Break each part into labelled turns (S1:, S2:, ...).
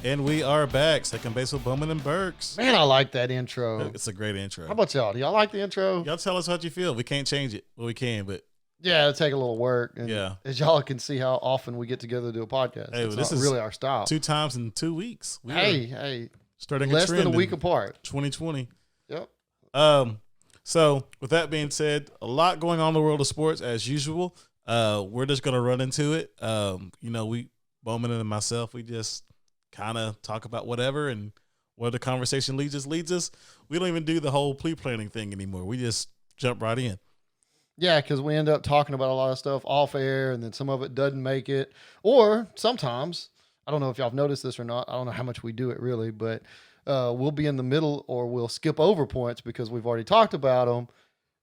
S1: And we are back. Second base with Bowman and Burks.
S2: Man, I like that intro.
S1: It's a great intro.
S2: How about y'all? Do y'all like the intro?
S1: Y'all tell us how you feel. We can't change it. Well, we can, but
S2: yeah, it'll take a little work. And
S1: yeah.
S2: As y'all can see how often we get together to do a podcast.
S1: Hey,
S2: it's
S1: this
S2: not
S1: is
S2: really our style.
S1: 2 times in 2 weeks.
S2: Hey.
S1: Starting
S2: less
S1: a trend
S2: than a week apart.
S1: 2020.
S2: Yep.
S1: So with that being said, a lot going on in the world of sports as usual. We're just gonna run into it. Bowman and myself, we just kind of talk about whatever, and where the conversation leads us. We don't even do the whole pre-planning thing anymore. We just jump right in.
S2: Yeah, because we end up talking about a lot of stuff off air, and then some of it doesn't make it. Or sometimes, I don't know if y'all have noticed this or not. I don't know how much we do it really, but we'll be in the middle, or we'll skip over points because we've already talked about them,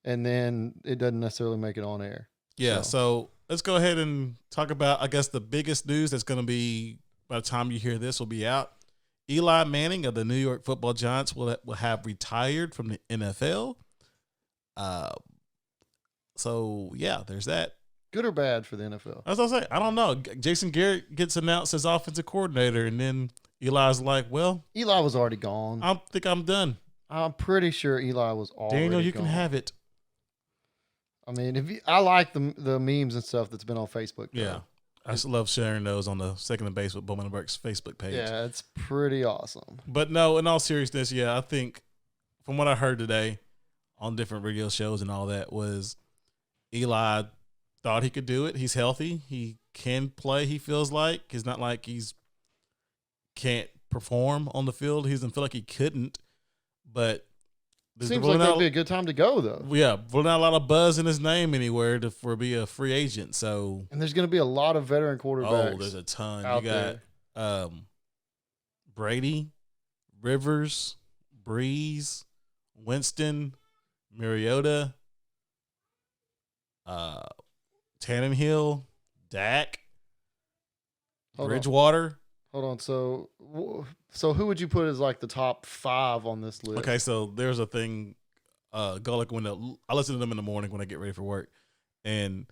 S2: and then it doesn't necessarily make it on air.
S1: Yeah, so let's go ahead and talk about, I guess, the biggest news that's going to be, by the time you hear this, will be out. Eli Manning of the New York Football Giants will have retired from the NFL. So, yeah, there's that.
S2: Good or bad for the NFL?
S1: As I say, I don't know. Jason Garrett gets announced as offensive coordinator, and then Eli's like, well.
S2: Eli was already gone.
S1: I think I'm done.
S2: I'm pretty sure Eli was already gone.
S1: Daniel, you can have it.
S2: I mean, I like the memes and stuff that's been on Facebook. Though.
S1: Yeah. I just love sharing those on the Second Base with Bowman and Burke's Facebook page.
S2: Yeah, it's pretty awesome.
S1: But no, in all seriousness, yeah, I think from what I heard today on different radio shows and all that was Eli thought he could do it. He's healthy. He can play, he feels like. It's not like he's can't perform on the field. He doesn't feel like he couldn't. But
S2: seems like that'd be a good time to go, though.
S1: Yeah, but not a lot of buzz in his name anywhere for be a free agent. So,
S2: and there's going to be a lot of veteran quarterbacks.
S1: Oh, there's a ton.
S2: You
S1: got Brady, Rivers, Breeze, Winston, Mariota, Tannenhill, Dak, Bridgewater.
S2: Hold on. So who would you put as like the top 5 on this list?
S1: Okay, so there's a thing. I listen to them in the morning when I get ready for work, and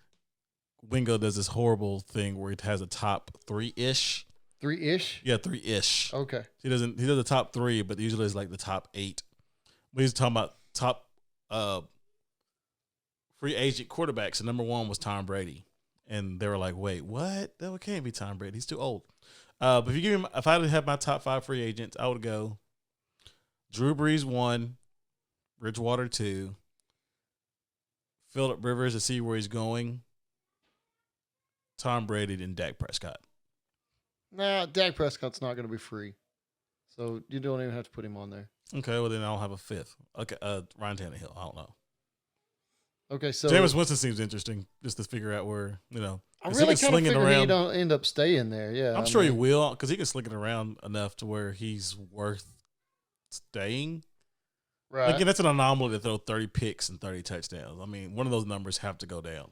S1: Wingo does this horrible thing where he has a top 3-ish.
S2: 3-ish?
S1: Yeah, 3-ish.
S2: Okay.
S1: He does the top 3, but usually it's like the top 8. But he's talking about top free agent quarterbacks, and number 1 was Tom Brady, and they were like, "Wait, what? That can't be Tom Brady. He's too old." But if I had my top 5 free agents, I would go Drew Brees 1, Bridgewater 2, Phillip Rivers to see where he's going, Tom Brady, and Dak Prescott.
S2: Nah, Dak Prescott's not going to be free, so you don't even have to put him on there.
S1: Okay, well then I'll have a 5th. Okay, Ryan Tannehill. I don't know.
S2: Okay, so
S1: Jameis Winston seems interesting just to figure out where
S2: I really kind of figured he don't end up staying there. Yeah,
S1: I'm sure he will because he can sling it around enough to where he's worth staying.
S2: Right.
S1: Again, that's an anomaly to throw 30 picks and 30 touchdowns. I mean, one of those numbers have to go down,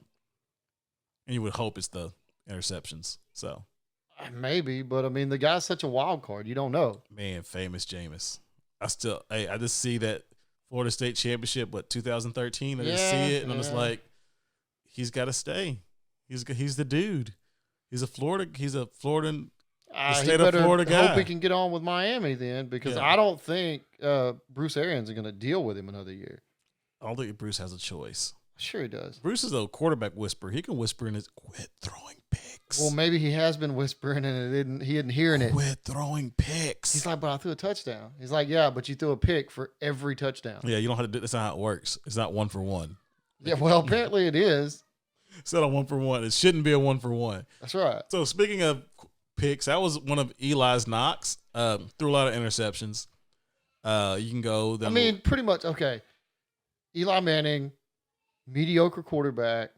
S1: and you would hope it's the interceptions. So
S2: maybe, but I mean, the guy's such a wild card. You don't know.
S1: Man, famous Jameis. I just see that Florida State Championship, 2013. I just see it, and I'm just like, he's got to stay. He's the dude. He's a Floridan. The state of Florida guy.
S2: Hope he can get on with Miami then, because I don't think Bruce Arians is going to deal with him another year.
S1: I don't think Bruce has a choice.
S2: Sure he does.
S1: Bruce is a quarterback whisperer. He can whisper in his quit throwing picks.
S2: Well, maybe he has been whispering and he didn't hearing it.
S1: Quit throwing picks.
S2: He's like, but I threw a touchdown. He's like, yeah, but you threw a pick for every touchdown.
S1: Yeah, you don't have to do that's not how it works. It's not 1 for 1.
S2: Yeah, well, apparently it is.
S1: It's not a 1 for 1. It shouldn't be a 1 for 1.
S2: That's right.
S1: So speaking of picks, that was one of Eli's knocks. Threw a lot of interceptions. You can go.
S2: I mean, pretty much. Okay, Eli Manning, mediocre quarterback.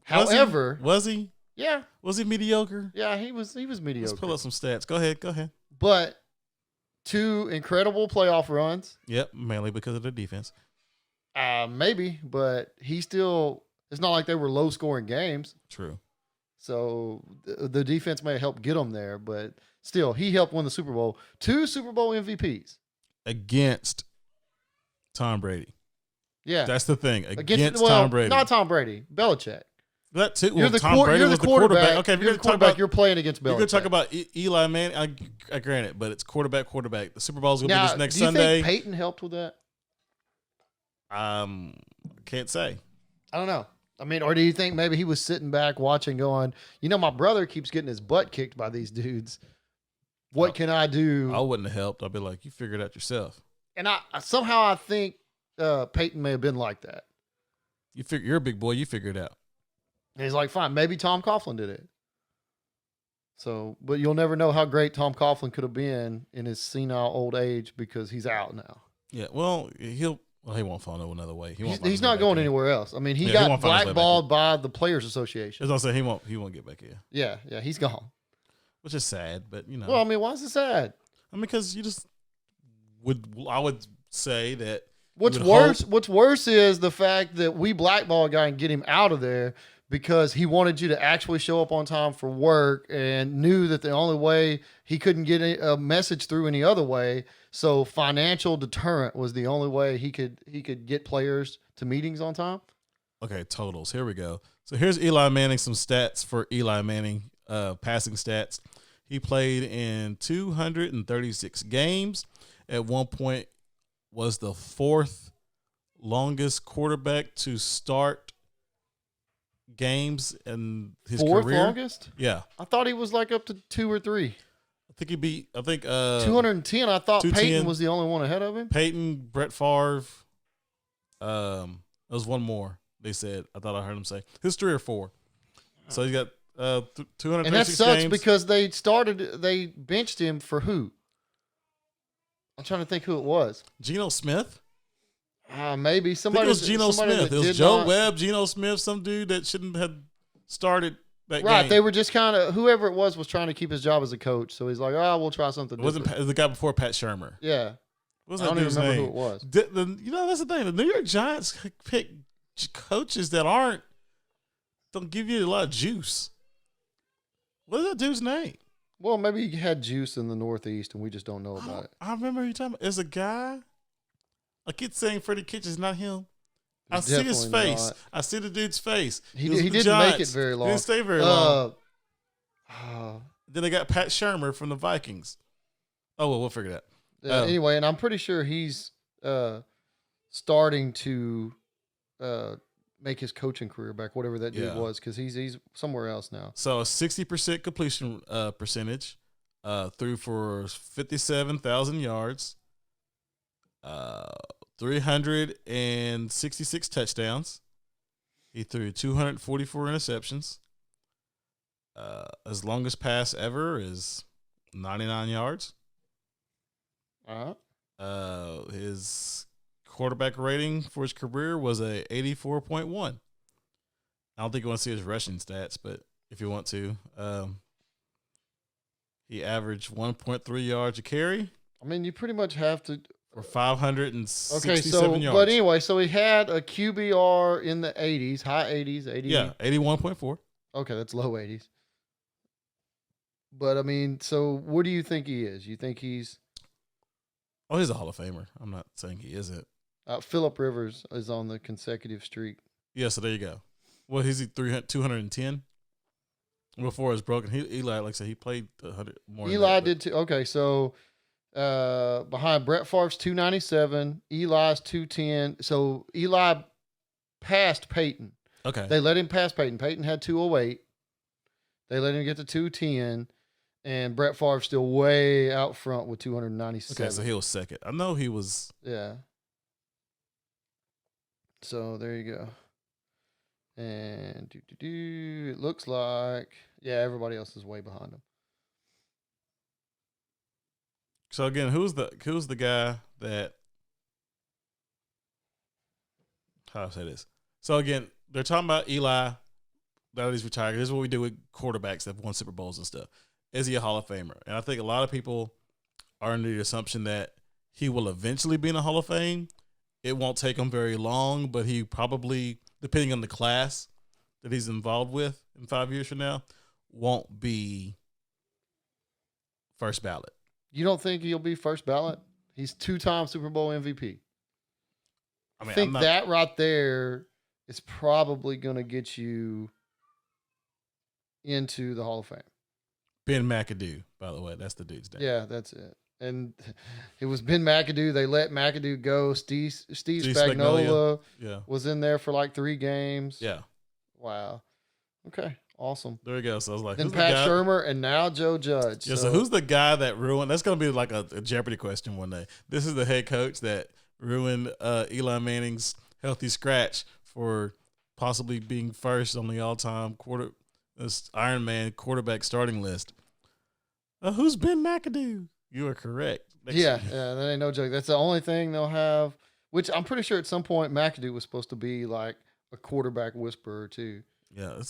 S2: However,
S1: was he?
S2: Yeah.
S1: Was he mediocre?
S2: Yeah, he was mediocre.
S1: Let's pull up some stats. Go ahead.
S2: But 2 incredible playoff runs.
S1: Yep, mainly because of the defense.
S2: Maybe, but he still. It's not like they were low-scoring games.
S1: True.
S2: So the defense may help get them there, but still, he helped win the Super Bowl. 2 Super Bowl MVPs.
S1: Against Tom Brady.
S2: Yeah.
S1: That's the thing. Against Tom Brady.
S2: Not Tom Brady. Belichick.
S1: That too.
S2: You're
S1: Well,
S2: the
S1: Tom Brady
S2: you're
S1: was
S2: the
S1: the quarterback.
S2: quarterback.
S1: Okay, if
S2: you're
S1: you're
S2: the
S1: going to talk
S2: quarterback.
S1: about
S2: You're playing against
S1: you're
S2: Belichick.
S1: going to talk about Eli Manning, I grant it, but it's quarterback. The Super Bowl is going to be
S2: Now,
S1: this next
S2: do you
S1: Sunday.
S2: think Peyton helped with that?
S1: Can't say.
S2: I don't know. I mean, or do you think maybe he was sitting back watching, going, my brother keeps getting his butt kicked by these dudes. What can I do?
S1: I wouldn't have helped. I'd be like, you figure it out yourself.
S2: And I think Peyton may have been like that.
S1: You're a big boy. You figure it out.
S2: And he's like, fine, maybe Tom Coughlin did it. So, but you'll never know how great Tom Coughlin could have been in his senile old age because he's out now.
S1: Yeah, well, he won't find another way.
S2: He's not going anywhere else. I mean, he
S1: won't
S2: got
S1: find his way back
S2: blackballed by the Players Association.
S1: As I say, he won't get back here.
S2: Yeah, he's gone.
S1: Which is sad, but
S2: Well, I mean, why is it sad?
S1: I mean, because I would say that
S2: What's worse is the fact that we blackball a guy and get him out of there because he wanted you to actually show up on time for work and knew that the only way he couldn't get a message through any other way. So financial deterrent was the only way he could get players to meetings on time.
S1: Okay, totals. Here we go. So here's Eli Manning, some stats for Eli Manning, passing stats. He played in 236 games. At one point was the fourth longest quarterback to start games in his
S2: Fourth
S1: career.
S2: Longest?
S1: Yeah.
S2: I thought he was like up to 2 or 3.
S1: I think he beat
S2: 210. I thought
S1: 210.
S2: Peyton was the only one ahead of him.
S1: Peyton, Brett Favre. There was one more. They said. I thought I heard him say. His 3 or 4. So he got 236
S2: and that sucks
S1: games.
S2: because they benched him for who? I'm trying to think who it was.
S1: Geno Smith.
S2: Maybe somebody.
S1: I think it was Geno Smith. It was Joe Webb, Geno Smith, some dude that shouldn't have started that game.
S2: Right. They were just kind of, whoever it was trying to keep his job as a coach. So he's like, we'll try something.
S1: It wasn't the guy before Pat Shermer.
S2: Yeah.
S1: What was
S2: I
S1: that
S2: don't even
S1: dude's
S2: remember
S1: name?
S2: who it was.
S1: That's the thing. The New York Giants pick coaches that don't give you a lot of juice. What is that dude's name?
S2: Well, maybe he had juice in the Northeast and we just don't know about it.
S1: I remember you talking about. There's a guy. I keep saying Freddie Kitchens, not him. I see his face.
S2: Not.
S1: I see the dude's face.
S2: He didn't make it very long.
S1: He didn't stay very long. Then they got Pat Shermer from the Vikings. Oh, well, we'll figure that.
S2: Anyway, and I'm pretty sure he's starting to make his coaching career back, whatever that dude was, because he's somewhere else now.
S1: So a 60% completion percentage, threw for 57,000 yards, 366 touchdowns. He threw 244 interceptions. His longest pass ever is 99 yards. His quarterback rating for his career was a 84.1. I don't think you want to see his rushing stats, but if you want to, he averaged 1.3 yards a carry.
S2: I mean, you pretty much have to.
S1: For 567 yards.
S2: But anyway, so he had a QBR in the 80s, high 80s, 80.
S1: Yeah, 81.4.
S2: Okay, that's low 80s. But I mean, so what do you think he is? You think he's?
S1: Oh, he's a Hall of Famer. I'm not saying he isn't.
S2: Phillip Rivers is on the consecutive streak.
S1: Yeah, so there you go. Well, he's 210 before it's broken. Eli, like I said, he played 100 more.
S2: Eli did too. Okay, so behind Brett Favre's 297, Eli's 210. So Eli passed Peyton.
S1: Okay.
S2: They let him pass Peyton. Peyton had 208. They let him get to 210. And Brett Favre's still way out front with 297.
S1: Okay, so he was second. I know he was.
S2: Yeah. So there you go. And it looks like, everybody else is way behind him.
S1: So again, who's the guy that? How do I say this? So again, they're talking about Eli. That he's retired. This is what we do with quarterbacks that have won Super Bowls and stuff. Is he a Hall of Famer? And I think a lot of people are under the assumption that he will eventually be in a Hall of Fame. It won't take him very long, but he probably, depending on the class that he's involved with in 5 years from now, won't be first ballot.
S2: You don't think he'll be first ballot? He's 2-time Super Bowl MVP. I think that right there is probably going to get you into the Hall of Fame.
S1: Ben McAdoo, by the way, that's the dude's name.
S2: Yeah, that's it. And it was Ben McAdoo. They let McAdoo go. Steve Spagnuolo was in there for like 3 games.
S1: Yeah.
S2: Wow. Okay. Awesome.
S1: There we go. So I was like,
S2: then Pat Shurmur and now Joe Judge.
S1: Yeah. So who's the guy that ruined? That's going to be like a Jeopardy question one day. This is the head coach that ruined Eli Manning's healthy scratch for possibly being first on the all-time Iron Man quarterback starting list. Who's Ben McAdoo? You are correct.
S2: Yeah, that ain't no joke. That's the only thing they'll have, which I'm pretty sure at some point McAdoo was supposed to be like a quarterback whisperer too.
S1: Yeah,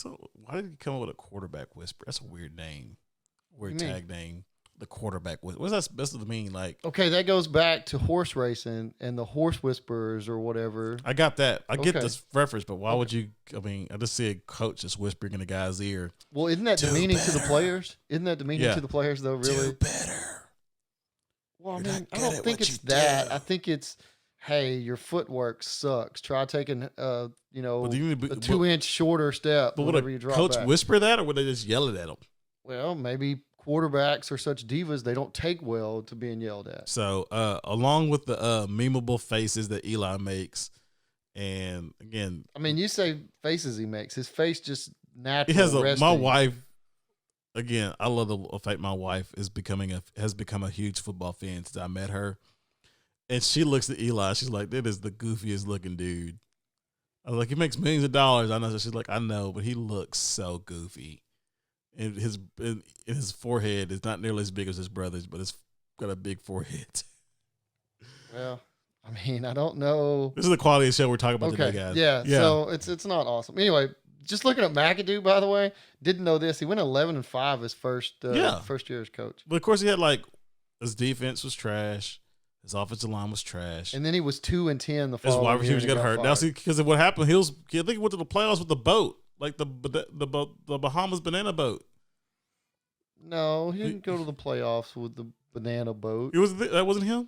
S1: why did he come up with a quarterback whisperer? That's a weird name. Weird tag name. The quarterback whisperer. What's that supposed to mean? Like,
S2: okay, that goes back to horse racing and the horse whisperers or whatever.
S1: I got that. I get this reference, but why would you? I mean, I just see a coach just whispering in a guy's ear.
S2: Well, isn't that demeaning to the players? Isn't that demeaning to the players though? Really?
S1: Do better.
S2: Well, I mean, I don't think it's that. I think it's, hey, your footwork sucks. Try taking, a 2-inch shorter step.
S1: But would a coach whisper that, or would they just yell it at him?
S2: Well, maybe quarterbacks are such divas they don't take well to being yelled at.
S1: So, along with the memeable faces that Eli makes, and again,
S2: I mean, you say faces he makes. His face just naturally.
S1: He has my wife. Again, I love the fact my wife has become a huge football fan since I met her, and she looks at Eli. She's like, "That is the goofiest looking dude." I was like, "He makes millions of dollars." I know. So she's like, "I know, but he looks so goofy." And his forehead is not nearly as big as his brother's, but it's got a big forehead.
S2: Well, I mean, I don't know.
S1: This is the quality of the show we're talking about today, guys.
S2: Yeah. So it's not awesome. Anyway, just looking at McAdoo, by the way, didn't know this. He went 11-5 his first year as coach.
S1: But of course, he had his defense was trash. His offensive line was trash.
S2: And then he was 2-10 the following year.
S1: His wide receivers got hurt. Now, see, because of what happened, I think he went to the playoffs with the boat, like the Bahamas banana boat.
S2: No, he didn't go to the playoffs with the banana boat.
S1: That wasn't him?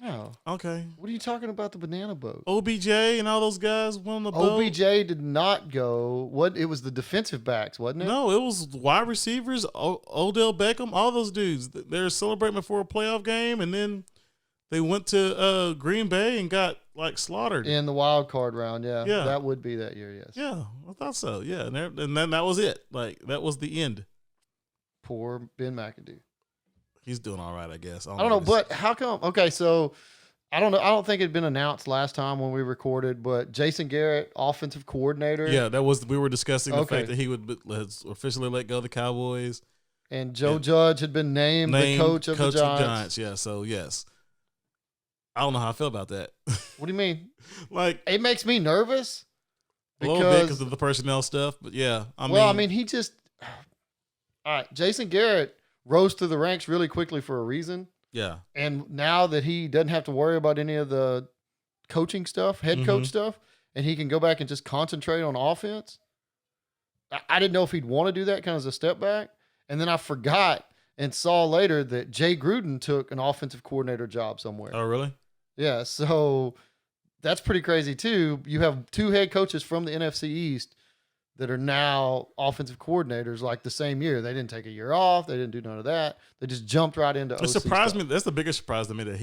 S2: No.
S1: Okay.
S2: What are you talking about, the banana boat?
S1: OBJ and all those guys went on the boat.
S2: OBJ did not go. It was the defensive backs, wasn't it?
S1: No, it was wide receivers, Odell Beckham, all those dudes. They were celebrating before a playoff game, and then they went to Green Bay and got slaughtered.
S2: In the wild card round, yeah. That would be that year, yes.
S1: Yeah, I thought so, yeah. And then that was it. That was the end.
S2: Poor Ben McAdoo.
S1: He's doing all right, I guess.
S2: I don't know, but how come? Okay, so I don't know. I don't think it had been announced last time when we recorded, but Jason Garrett, offensive coordinator.
S1: Yeah, we were discussing the fact that he has officially let go of the Cowboys.
S2: And Joe Judge had been named the coach of the Giants.
S1: Yeah, so yes. I don't know how I feel about that.
S2: What do you mean?
S1: It
S2: makes me nervous.
S1: A little bit because of the personnel stuff, but yeah.
S2: All right, Jason Garrett rose through the ranks really quickly for a reason.
S1: Yeah.
S2: And now that he doesn't have to worry about any of the coaching stuff, head coach stuff, and he can go back and just concentrate on offense, I didn't know if he'd want to do that kind of as a step back. And then I forgot and saw later that Jay Gruden took an offensive coordinator job somewhere.
S1: Oh, really?
S2: Yeah. So that's pretty crazy too. You have 2 head coaches from the NFC East that are now offensive coordinators the same year. They didn't take a year off. They didn't do none of that. They just jumped right into OC.
S1: It surprised me. That's the biggest surprise to me that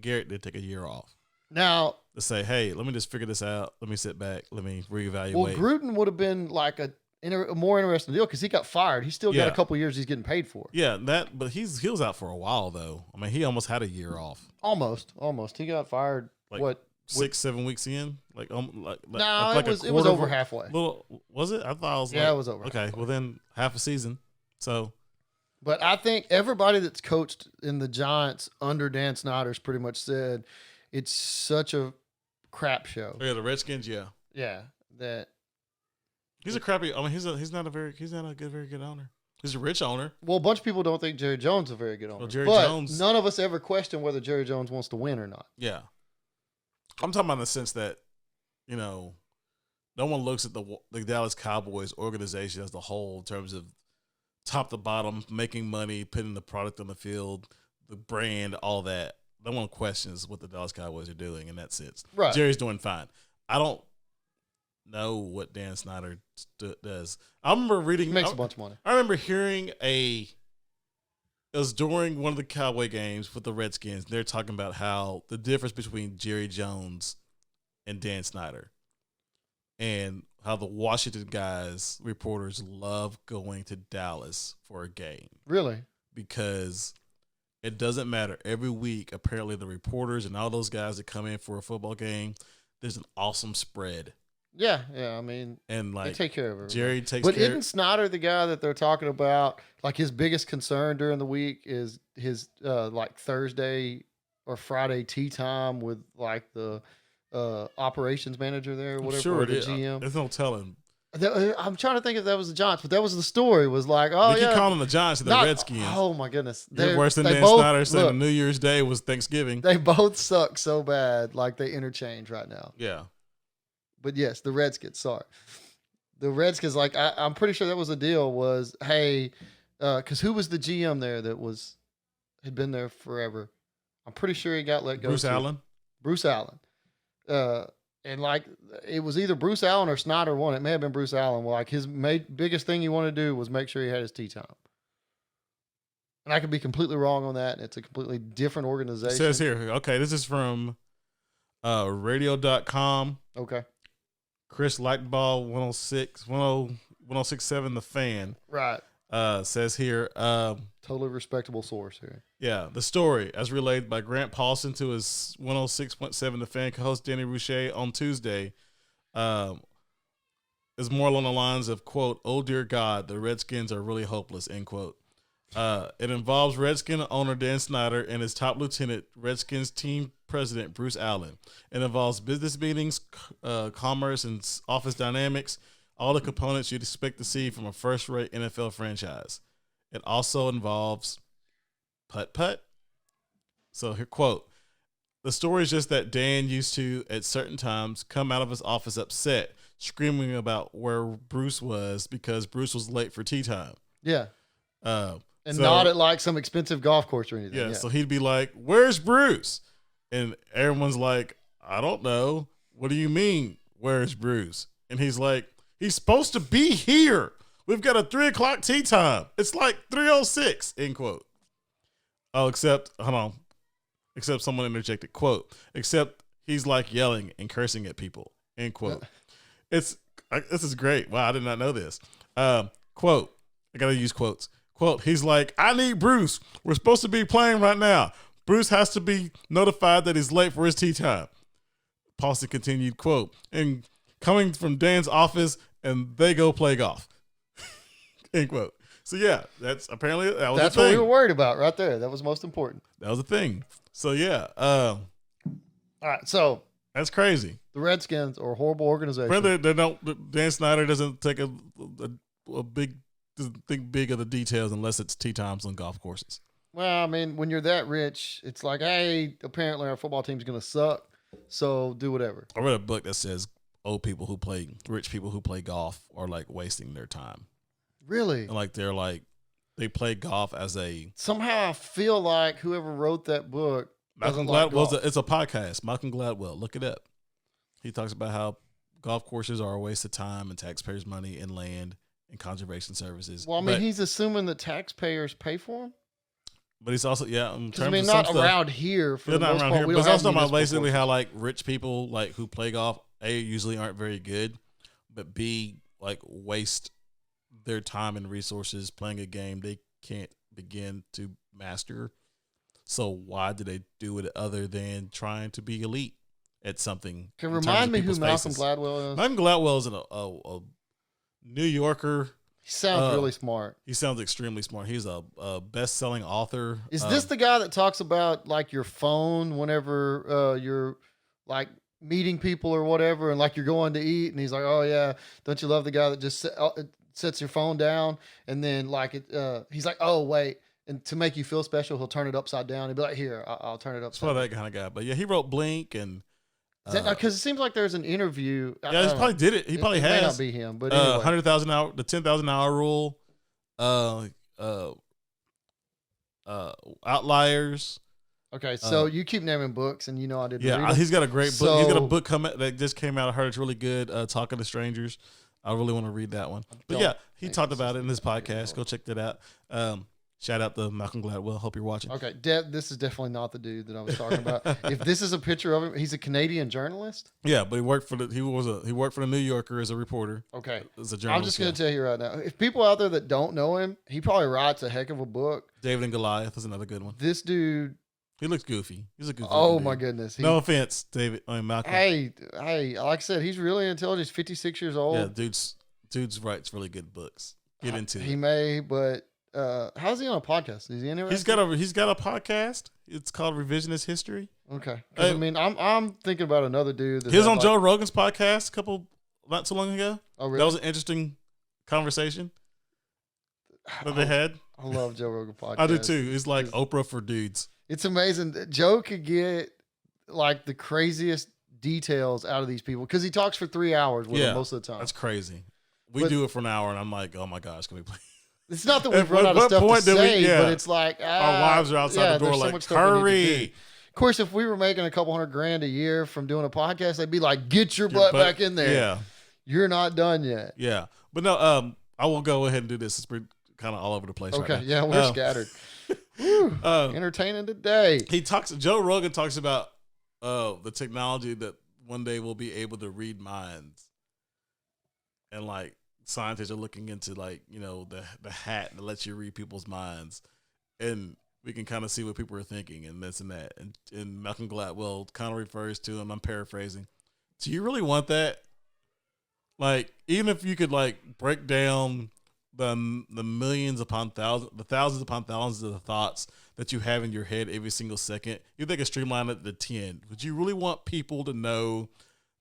S1: Garrett didn't take a year off.
S2: Now,
S1: to say, hey, let me just figure this out. Let me sit back. Let me reevaluate.
S2: Well, Gruden would have been a more interesting deal because he got fired. He still got a couple years he's getting paid for.
S1: Yeah, but he was out for a while though. I mean, he almost had a year off.
S2: Almost. He got fired.
S1: 6-7 weeks in, it
S2: was over halfway.
S1: Was it? I thought it was.
S2: Yeah, it was over.
S1: Okay, well then half a season. So,
S2: but I think everybody that's coached in the Giants under Dan Snyder's pretty much said it's such a crap show.
S1: Yeah, the Redskins. Yeah,
S2: that
S1: he's a crappy. I mean, he's not a very good owner. He's a rich owner.
S2: Well, a bunch of people don't think Jerry Jones is a very good owner.
S1: Jones.
S2: None of us ever question whether Jerry Jones wants to win or not.
S1: Yeah. I'm talking about in the sense that, no one looks at the Dallas Cowboys organization as the whole in terms of top to bottom, making money, putting the product on the field, the brand, all that. No one questions what the Dallas Cowboys are doing in that sense.
S2: Right.
S1: Jerry's doing fine. I don't know what Dan Snyder does. I remember reading.
S2: He makes a bunch of money.
S1: I remember hearing it was during one of the Cowboy games with the Redskins. They're talking about how the difference between Jerry Jones and Dan Snyder, and how the Washington guys, reporters, love going to Dallas for a game.
S2: Really?
S1: Because it doesn't matter. Every week, apparently, the reporters and all those guys that come in for a football game, there's an awesome spread.
S2: Yeah. I mean,
S1: and like
S2: they take care of it.
S1: Jerry takes
S2: but
S1: care.
S2: But isn't Snyder the guy that they're talking about? Like his biggest concern during the week is his like Thursday or Friday tea time with like the operations manager there or whatever.
S1: Sure,
S2: or the GM.
S1: There's no telling.
S2: I'm trying to think if that was the Giants, but that was the story. Was like, oh
S1: they keep calling them the Giants and the Redskins.
S2: Oh my goodness,
S1: they're worse than Dan Snyder saying New Year's Day was Thanksgiving.
S2: They both suck so bad, like they interchange right now.
S1: Yeah,
S2: but yes, the Redskins. Sorry, the Redskins. Like I'm pretty sure that was the deal. Was hey, because who was the GM there that had been there forever? I'm pretty sure he got let go.
S1: Bruce Allen.
S2: Bruce Allen. And like it was either Bruce Allen or Snyder won. It may have been Bruce Allen. Well, like his biggest thing he wanted to do was make sure he had his tea time. And I could be completely wrong on that. It's a completely different organization.
S1: It says here, okay, this is from radio.com.
S2: Okay.
S1: Chris Lightball 1067 The Fan.
S2: Right.
S1: Says here.
S2: Totally respectable source here.
S1: Yeah, the story, as relayed by Grant Paulson to his 106.7 The Fan co-host Danny Rouche on Tuesday, is more along the lines of, quote, "Oh, dear God, the Redskins are really hopeless," end quote. It involves Redskin owner Dan Snyder and his top lieutenant, Redskins team president Bruce Allen. It involves business meetings, commerce, and office dynamics, all the components you'd expect to see from a first-rate NFL franchise. It also involves putt-putt. So here, quote, "The story is just that Dan used to, at certain times, come out of his office upset, screaming about where Bruce was because Bruce was late for tea time."
S2: Yeah. Not at like some expensive golf course or anything.
S1: Yeah, so he'd be like, "Where's Bruce?" And everyone's like, "I don't know. What do you mean, where's Bruce?" And he's like, "He's supposed to be here. We've got a 3:00 tea time. It's like 3:06, end quote. Oh, except someone interjected, quote, "Except he's like yelling and cursing at people," end quote. This is great. Wow, I did not know this. Quote, I got to use quotes. Quote, "He's like, I need Bruce. We're supposed to be playing right now. Bruce has to be notified that he's late for his tea time." Paulson continued, quote, "And coming from Dan's office, and they go play golf." End quote. So yeah, that's apparently
S2: that's what we were worried about right there. That was most important.
S1: That was the thing. So yeah.
S2: All right. So
S1: that's crazy.
S2: The Redskins are a horrible organization.
S1: Whether they don't, Dan Snyder doesn't take a big think big of the details unless it's tea times on golf courses.
S2: Well, I mean, when you're that rich, it's like, hey, apparently our football team's going to suck, so do whatever.
S1: I read a book that says rich people who play golf are like wasting their time.
S2: Really?
S1: And like they play golf as a.
S2: Somehow I feel like whoever wrote that book.
S1: Malcolm Gladwell, it's a podcast. Malcolm Gladwell, look it up. He talks about how golf courses are a waste of time and taxpayers' money and land and conservation services.
S2: Well, I mean, he's assuming that taxpayers pay for them.
S1: But he's also,
S2: not around here for the most part.
S1: But it's also about basically how like rich people like who play golf, A, usually aren't very good, but B, like waste their time and resources playing a game they can't begin to master. So why do they do it other than trying to be elite at something?
S2: Can remind me who Malcolm Gladwell is?
S1: Malcolm Gladwell is a New Yorker.
S2: He sounds really smart.
S1: He sounds extremely smart. He's a best-selling author.
S2: Is this the guy that talks about like your phone whenever you're like meeting people or whatever, and like you're going to eat, and he's like, "Oh yeah, don't you love the guy that just sets your phone down?" And then like he's like, "Oh wait," and to make you feel special, he'll turn it upside down. He'll be like, "Here, I'll turn it upside down."
S1: It's probably that kind of guy. But yeah, he wrote Blink and.
S2: Because it seems like there's an interview.
S1: Yeah, he probably did it. He probably has.
S2: May not be him, but anyway.
S1: 100,000 hour, the 10,000 hour rule, outliers,
S2: Okay, so you keep naming books, and I didn't read
S1: Yeah,
S2: them.
S1: he's got a great book.
S2: So,
S1: He's got a book coming that just came out. I heard it's really good. Talking to Strangers. I really want to read that one. But yeah, he talked about it in his podcast. Go check that out. Shout out to Malcolm Gladwell. Hope you're watching.
S2: Okay, this is definitely not the dude that I was talking about. If this is a picture of him, he's a Canadian journalist.
S1: Yeah, but he worked for the he worked for the New Yorker as a reporter.
S2: Okay,
S1: as a journalist.
S2: I'm just gonna tell you right now. If people out there that don't know him, he probably writes a heck of a book.
S1: David and Goliath is another good one.
S2: This dude,
S1: he looks goofy. He's a goofy.
S2: Oh
S1: dude.
S2: my goodness.
S1: No offense, David. I mean Malcolm.
S2: Hey, like I said, he's really intelligent. He's 56 years old.
S1: Yeah, dude's writes really good books. Get into it.
S2: He may, but how's he on a podcast? Is he anywhere?
S1: He's got a podcast. It's called Revisionist History.
S2: Okay. I mean, I'm thinking about another dude.
S1: He was on Joe Rogan's podcast not too long ago.
S2: Oh, really?
S1: That was an interesting conversation that they had.
S2: I love Joe Rogan podcast.
S1: I do too. It's like Oprah for dudes.
S2: It's amazing. Joe could get like the craziest details out of these people because he talks for 3 hours with them most of the time.
S1: That's crazy. We do it for an hour, and I'm like, oh my gosh, can we please?
S2: It's not that we've run out of stuff to say, but it's like
S1: our wives are outside the door like, hurry.
S2: Of course, if we were making a couple $100,000 a year from doing a podcast, they'd be like, get your butt back in there.
S1: Yeah.
S2: You're not done yet.
S1: Yeah. But no, I will go ahead and do this. It's kind of all over the place right now.
S2: Okay, yeah, we're scattered. Entertaining today.
S1: Joe Rogan talks about the technology that one day we'll be able to read minds. And like scientists are looking into like, the hat that lets you read people's minds. And we can kind of see what people are thinking and this and that. And Malcolm Gladwell kind of refers to, and I'm paraphrasing, do you really want that? Like, even if you could like break down the millions upon thousands, the thousands upon thousands of the thoughts that you have in your head every single second, you think streamline it to 10. Would you really want people to know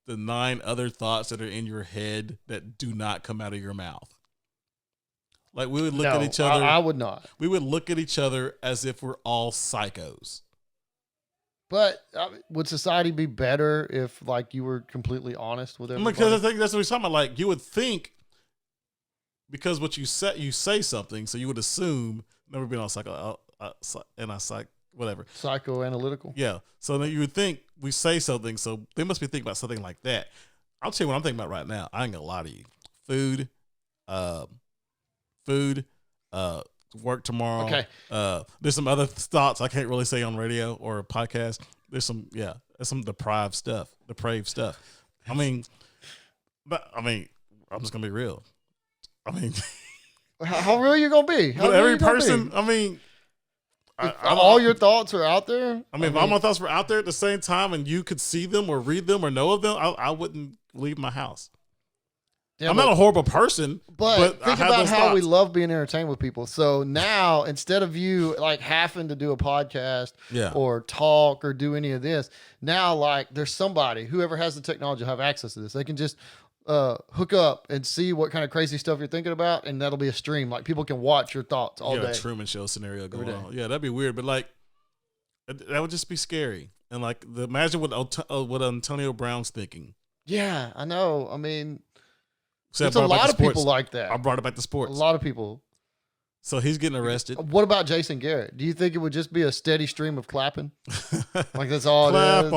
S1: the 9 other thoughts that are in your head that do not come out of your mouth? Like, we would look at each other.
S2: I would not.
S1: We would look at each other as if we're all psychos.
S2: But would society be better if, like, you were completely honest with everybody?
S1: Because I think that's what we're talking about. Like, you would think, because what you say something, so you would assume, never been on whatever.
S2: Psychoanalytical.
S1: Yeah. So then you would think we say something, so they must be thinking about something like that. I'll tell you what I'm thinking about right now. I ain't gonna lie to you. Food, work tomorrow.
S2: Okay.
S1: There's some other thoughts I can't really say on radio or a podcast. There's some depraved stuff. I mean, I'm just gonna be real. I mean,
S2: how real you gonna be?
S1: But every person, I mean,
S2: all your thoughts are out there.
S1: I mean, if all my thoughts were out there at the same time and you could see them or read them or know of them, I wouldn't leave my house. Yeah, I'm not a horrible person,
S2: but think about how we love being entertained with people. So now, instead of you like having to do a podcast or talk or do any of this, now like there's somebody, whoever has the technology will have access to this. They can just hook up and see what kind of crazy stuff you're thinking about, and that'll be a stream. Like people can watch your thoughts all day.
S1: A Truman Show scenario going on. Yeah, that'd be weird, but like that would just be scary. And like imagine what Antonio Brown's thinking.
S2: Yeah, I know. I mean.
S1: There's
S2: a lot of people like that.
S1: I brought it back to sports.
S2: A lot of people.
S1: So he's getting arrested.
S2: What about Jason Garrett? Do you think it would just be a steady stream of clapping? Like that's all
S1: clap
S2: it is?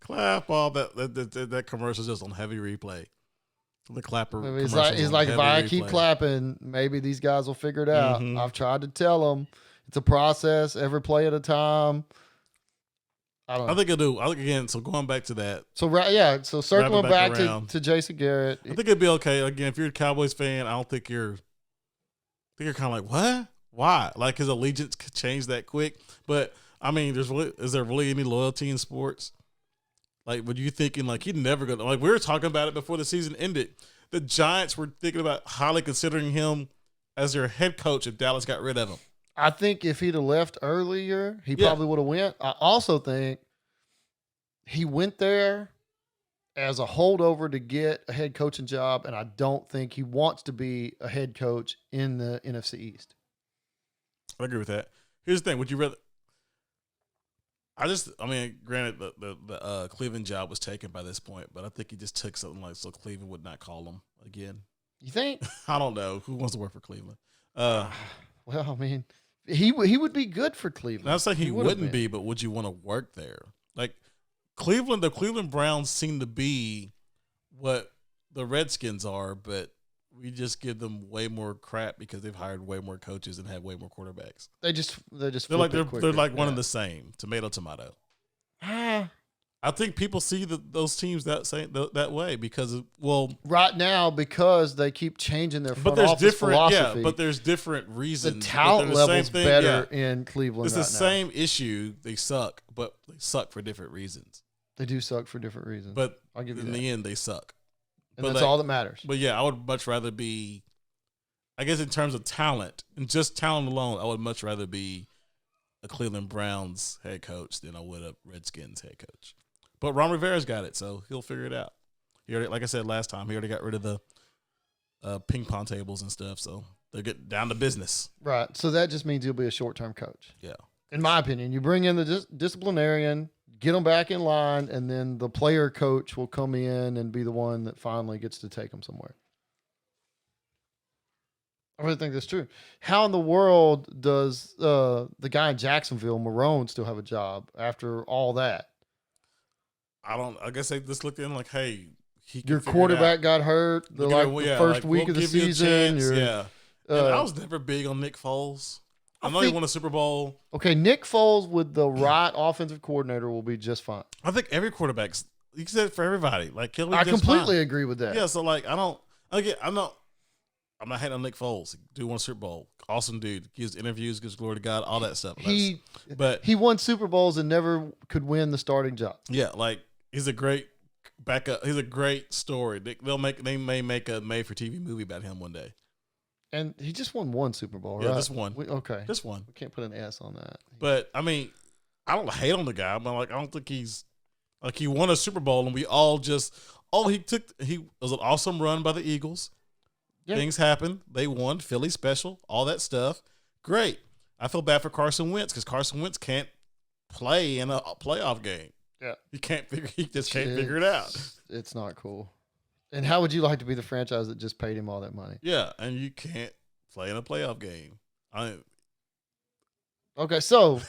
S1: Clap on. That commercial's just on heavy replay. The clapper.
S2: Maybe he's like if I keep clapping, maybe these guys will figure it out. Mm-hmm. I've tried to tell them. It's a process, every play at a time.
S1: I think it'll do. Again, so going back to that.
S2: So circling back to Jason Garrett.
S1: I think it'd be okay. Again, if you're a Cowboys fan, I don't think you're kind of like, what? Why? Like his allegiance could change that quick. But, I mean, is there really any loyalty in sports? Like, were you thinking, like, he'd never go, like, we were talking about it before the season ended. The Giants were thinking about highly considering him as their head coach if Dallas got rid of him.
S2: I think if he'd have left earlier, he probably would have went. I also think he went there as a holdover to get a head coaching job, and I don't think he wants to be a head coach in the NFC East.
S1: I agree with that. Here's the thing. Would you rather – granted, the Cleveland job was taken by this point, but I think he just took something like so Cleveland would not call him again.
S2: You think?
S1: I don't know. Who wants to work for Cleveland?
S2: Well, I mean, He would be good for Cleveland.
S1: Not saying he
S2: would have
S1: wouldn't
S2: been.
S1: be, but would you want to work there? Like Cleveland, the Cleveland Browns seem to be what the Redskins are, but we just give them way more crap because they've hired way more coaches and have way more quarterbacks.
S2: They're like
S1: they're like one and the same, tomato. I think people see those teams that way because
S2: right now because they keep changing their front
S1: but there's
S2: office
S1: different
S2: philosophy.
S1: Yeah, but there's different reasons.
S2: The talent level's better in Cleveland.
S1: It's the same issue. They suck, but they suck for different reasons.
S2: They do suck for different reasons.
S1: But
S2: I'll give you
S1: in the end, they suck.
S2: And that's all that matters.
S1: But yeah, I would much rather be, I guess in terms of talent, and just talent alone, I would much rather be a Cleveland Browns head coach than I would a Redskins head coach. But Ron Rivera's got it, so he'll figure it out. He already, like I said last time, he already got rid of the ping pong tables and stuff, so they're getting down to business.
S2: Right. So that just means he'll be a short-term coach.
S1: Yeah.
S2: In my opinion, you bring in the disciplinarian, get them back in line, and then the player coach will come in and be the one that finally gets to take them somewhere. I really think that's true. How in the world does the guy in Jacksonville, Marone, still have a job after all that?
S1: I guess they just looked in like, hey,
S2: your quarterback got hurt the first week of the season.
S1: And I was never big on Nick Foles. I know he won a Super Bowl.
S2: Okay, Nick Foles with the right offensive coordinator will be just fine.
S1: I think every quarterback's, you said it for everybody. Like,
S2: I completely agree with that.
S1: Yeah, so like, I'm not hating on Nick Foles. Dude won a Super Bowl. Awesome dude. Gives interviews, gives glory to God, all that stuff.
S2: But he won Super Bowls and never could win the starting job.
S1: Yeah, like he's a great backup. He's a great story. They may make a made-for-TV movie about him one day.
S2: And he just won one Super Bowl, right?
S1: Yeah, just one.
S2: Okay.
S1: Just one.
S2: We can't put an S on that.
S1: But, I mean, I don't hate on the guy, but like I don't think he's like he won a Super Bowl and we all just he was an awesome run by the Eagles. Yeah. Things happen. They won. Philly special, all that stuff. Great. I feel bad for Carson Wentz because Carson Wentz can't play in a playoff game.
S2: Yeah.
S1: He just can't figure it out.
S2: It's not cool. And how would you like to be the franchise that just paid him all that money?
S1: Yeah, and you can't play in a playoff game.
S2: Okay, so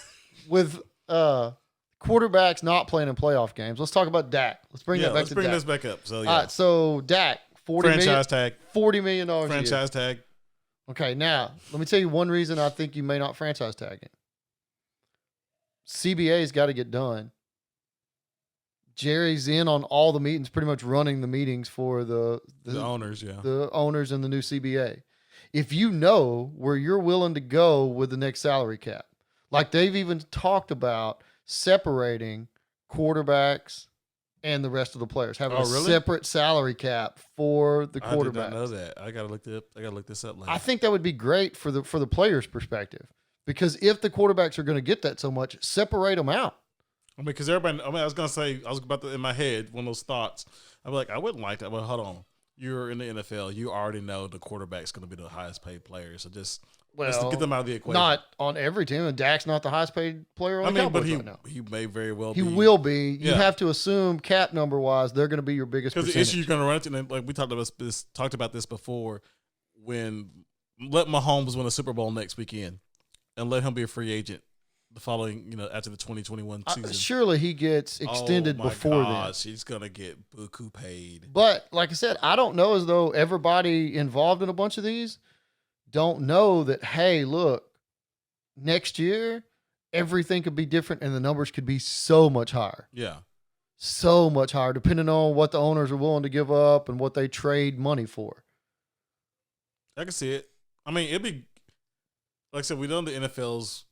S2: with quarterbacks not playing in playoff games, let's talk about Dak. Let's bring that back to Dak.
S1: Let's bring this back up. So, yeah.
S2: All right, so Dak,
S1: $40
S2: million a year.
S1: Franchise tag.
S2: Okay, now, let me tell you one reason I think you may not franchise tag him. CBA's got to get done. Jerry's in on all the meetings, pretty much running the meetings for the
S1: owners, yeah.
S2: The owners and the new CBA. If you know where you're willing to go with the next salary cap, like they've even talked about separating quarterbacks and the rest of the players, having a separate salary cap for the quarterbacks. I did
S1: not know that. I gotta look this up later.
S2: I think that would be great for the players' perspective, because if the quarterbacks are going to get that so much, separate them out.
S1: I mean, because everybody. I mean, I was gonna say, I was about to in my head one of those thoughts. I'm like, I wouldn't like that. But hold on, you're in the NFL. You already know the quarterback's going to be the highest paid player. So just get them out of the equation.
S2: Not on every team. And Dak's not the highest paid player on the Cowboys right now.
S1: He may very well.
S2: He will be. You have to assume cap number wise, they're going to be your biggest.
S1: Because the issue you're going to run into, and like we talked about this before, when let Mahomes win a Super Bowl next weekend, and let him be a free agent the following, after the 2021 season.
S2: Surely he gets extended before then.
S1: He's going to get buku paid.
S2: But like I said, I don't know as though everybody involved in a bunch of these don't know that, hey, look, next year, everything could be different and the numbers could be so much higher.
S1: Yeah.
S2: So much higher, depending on what the owners are willing to give up and what they trade money for.
S1: I can see it. I mean, it'd be, like I said, we know the NFL's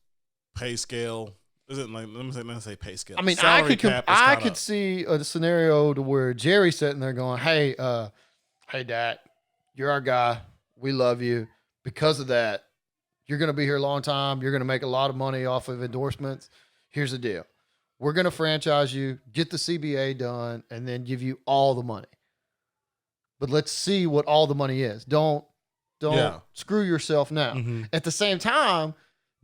S1: pay scale isn't like, let me say pay scale.
S2: I mean, I could see a scenario to where Jerry's sitting there going, hey, Dak, you're our guy. We love you. Because of that, you're going to be here a long time. You're going to make a lot of money off of endorsements. Here's the deal. We're going to franchise you, get the CBA done, and then give you all the money. But let's see what all the money is. Don't screw yourself now. Mm-hmm. At the same time,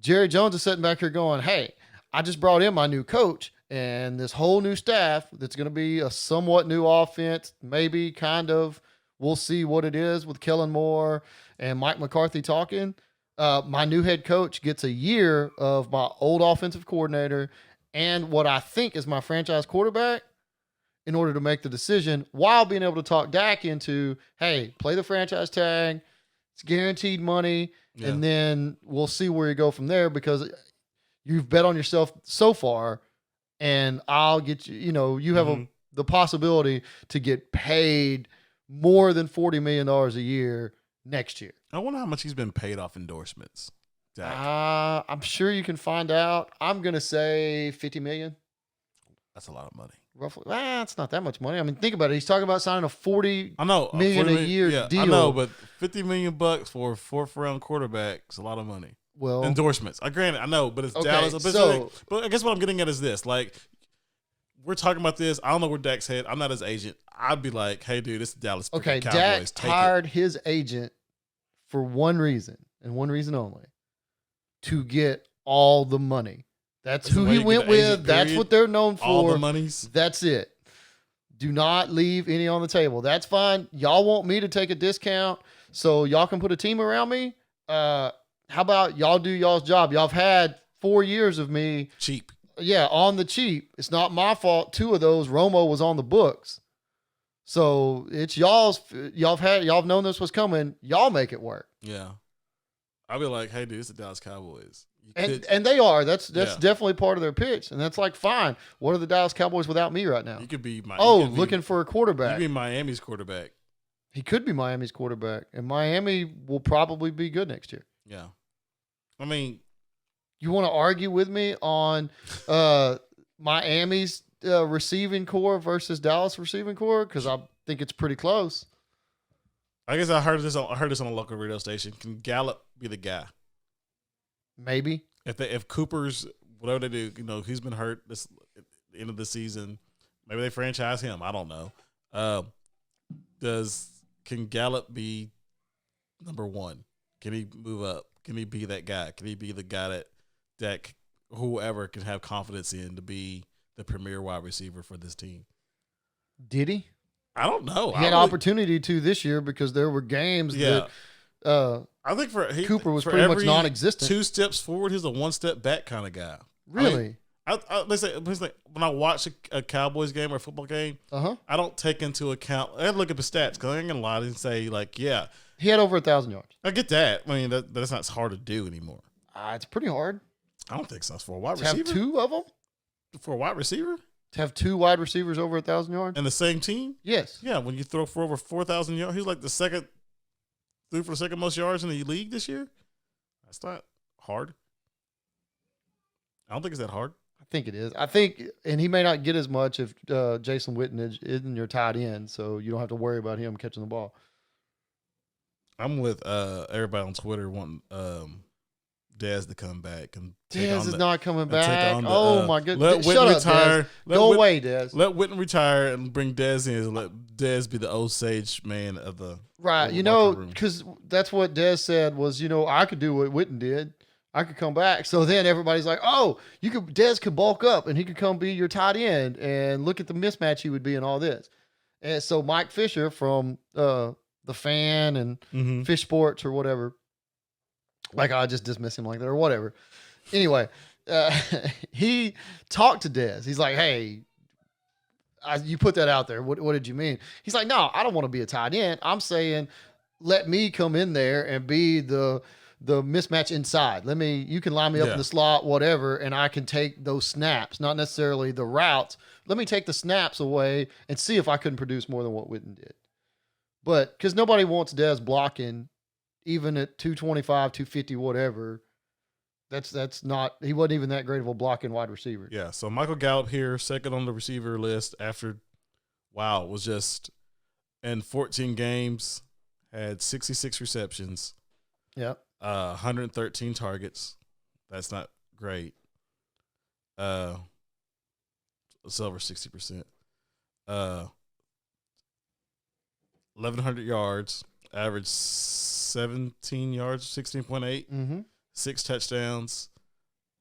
S2: Jerry Jones is sitting back here going, hey, I just brought in my new coach and this whole new staff that's going to be a somewhat new offense, maybe kind of. We'll see what it is with Kellen Moore and Mike McCarthy talking. My new head coach gets a year of my old offensive coordinator and what I think is my franchise quarterback in order to make the decision while being able to talk Dak into, hey, play the franchise tag. It's guaranteed money.
S1: Yeah.
S2: And then we'll see where you go from there because you've bet on yourself so far and I'll get you, you have the possibility to get paid more than $40 million a year next year.
S1: I wonder how much he's been paid off endorsements.
S2: I'm sure you can find out. I'm going to say $50 million.
S1: That's a lot of money.
S2: Roughly. It's not that much money. I mean, think about it. He's talking about signing a $40 million a year deal.
S1: I know, but $50 million for a 4th-round quarterback is a lot of money.
S2: Well,
S1: endorsements. Granted, I know, but it's
S2: okay,
S1: Dallas. But I guess what I'm getting at is this: like, we're talking about this. I don't know where Dak's head. I'm not his agent. I'd be like, hey, dude, this is Dallas.
S2: Okay,
S1: Cowboys.
S2: Dak hired his agent for one reason and one reason only: to get all the money. That's who he went with. That's what they're known for.
S1: All the monies.
S2: That's it. Do not leave any on the table. That's fine. Y'all want me to take a discount so y'all can put a team around me? How about y'all do y'all's job? Y'all have had 4 years of me.
S1: Cheap.
S2: Yeah, on the cheap. It's not my fault. 2 of those, Romo was on the books. So it's y'all's. Y'all known this was coming. Y'all make it work.
S1: Yeah. I'll be like, hey, dude, it's the Dallas Cowboys.
S2: And they are. That's definitely part of their pitch. And that's like, fine. What are the Dallas Cowboys without me right now?
S1: You could be
S2: looking for a quarterback.
S1: You could be Miami's quarterback.
S2: He could be Miami's quarterback. And Miami will probably be good next year.
S1: Yeah. I mean,
S2: you want to argue with me on Miami's receiving core versus Dallas receiving core? Because I think it's pretty close.
S1: I guess I heard this on a local radio station. Can Gallup be the guy?
S2: Maybe.
S1: If Cooper's whatever they do, he's been hurt this at the end of the season. Maybe they franchise him. I don't know. Can Gallup be number one? Can he move up? Can he be that guy? Can he be the guy that whoever can have confidence in to be the premier wide receiver for this team?
S2: Did he?
S1: I don't know.
S2: He had an opportunity to this year because there were games that
S1: I think
S2: Cooper was pretty much non-existent.
S1: 2 steps forward, he's a 1 step back kind of guy.
S2: Really?
S1: Let's say when I watch a Cowboys game or a football game, I don't take into account. I look at the stats because I ain't gonna lie and say
S2: he had over 1,000 yards.
S1: I get that. I mean that's not hard to do anymore.
S2: It's pretty hard.
S1: I don't think so. For a wide
S2: receiver,
S1: receiver,
S2: have 2 of them.
S1: For a wide receiver,
S2: to have 2 wide receivers over 1,000 yards
S1: and the same team.
S2: Yes.
S1: Yeah. When you throw for over 4,000 yards, he's like threw for the second most yards in the league this year. That's not hard. I don't think it's that hard.
S2: I think it is. I think, and he may not get as much if Jason Witten isn't your tight end, so you don't have to worry about him catching the ball.
S1: I'm with everybody on Twitter wanting Dez to come back. And
S2: Dez is not coming back. My goodness.
S1: Let Witten retire.
S2: Go away, Dez.
S1: Let Witten retire and bring Dez in and let Dez be the Osage man of the
S2: right. Because that's what Dez said was, I could do what Witten did. I could come back. So then everybody's like, Dez could bulk up and he could come be your tight end and look at the mismatch he would be in all this. And so Mike Fisher from the Fan and Fish Sports or whatever, like I just dismiss him like that or whatever. Anyway, he talked to Dez. He's like, hey, you put that out there. What did you mean? He's like, no, I don't want to be a tight end. I'm saying let me come in there and be the mismatch inside. You can line me up in the slot, whatever, and I can take those snaps, not necessarily the routes. Let me take the snaps away and see if I couldn't produce more than what Witten did. But because nobody wants Dez blocking, even at 225, 250, whatever. That's not, he wasn't even that great of a blocking wide receiver.
S1: Yeah. So Michael Gallup here, second on the receiver list after, was just in 14 games, had 66 receptions.
S2: Yep.
S1: 113 targets. That's not great. It's over 60%. 1,100 yards, average 17 yards, 16.8, 6 touchdowns,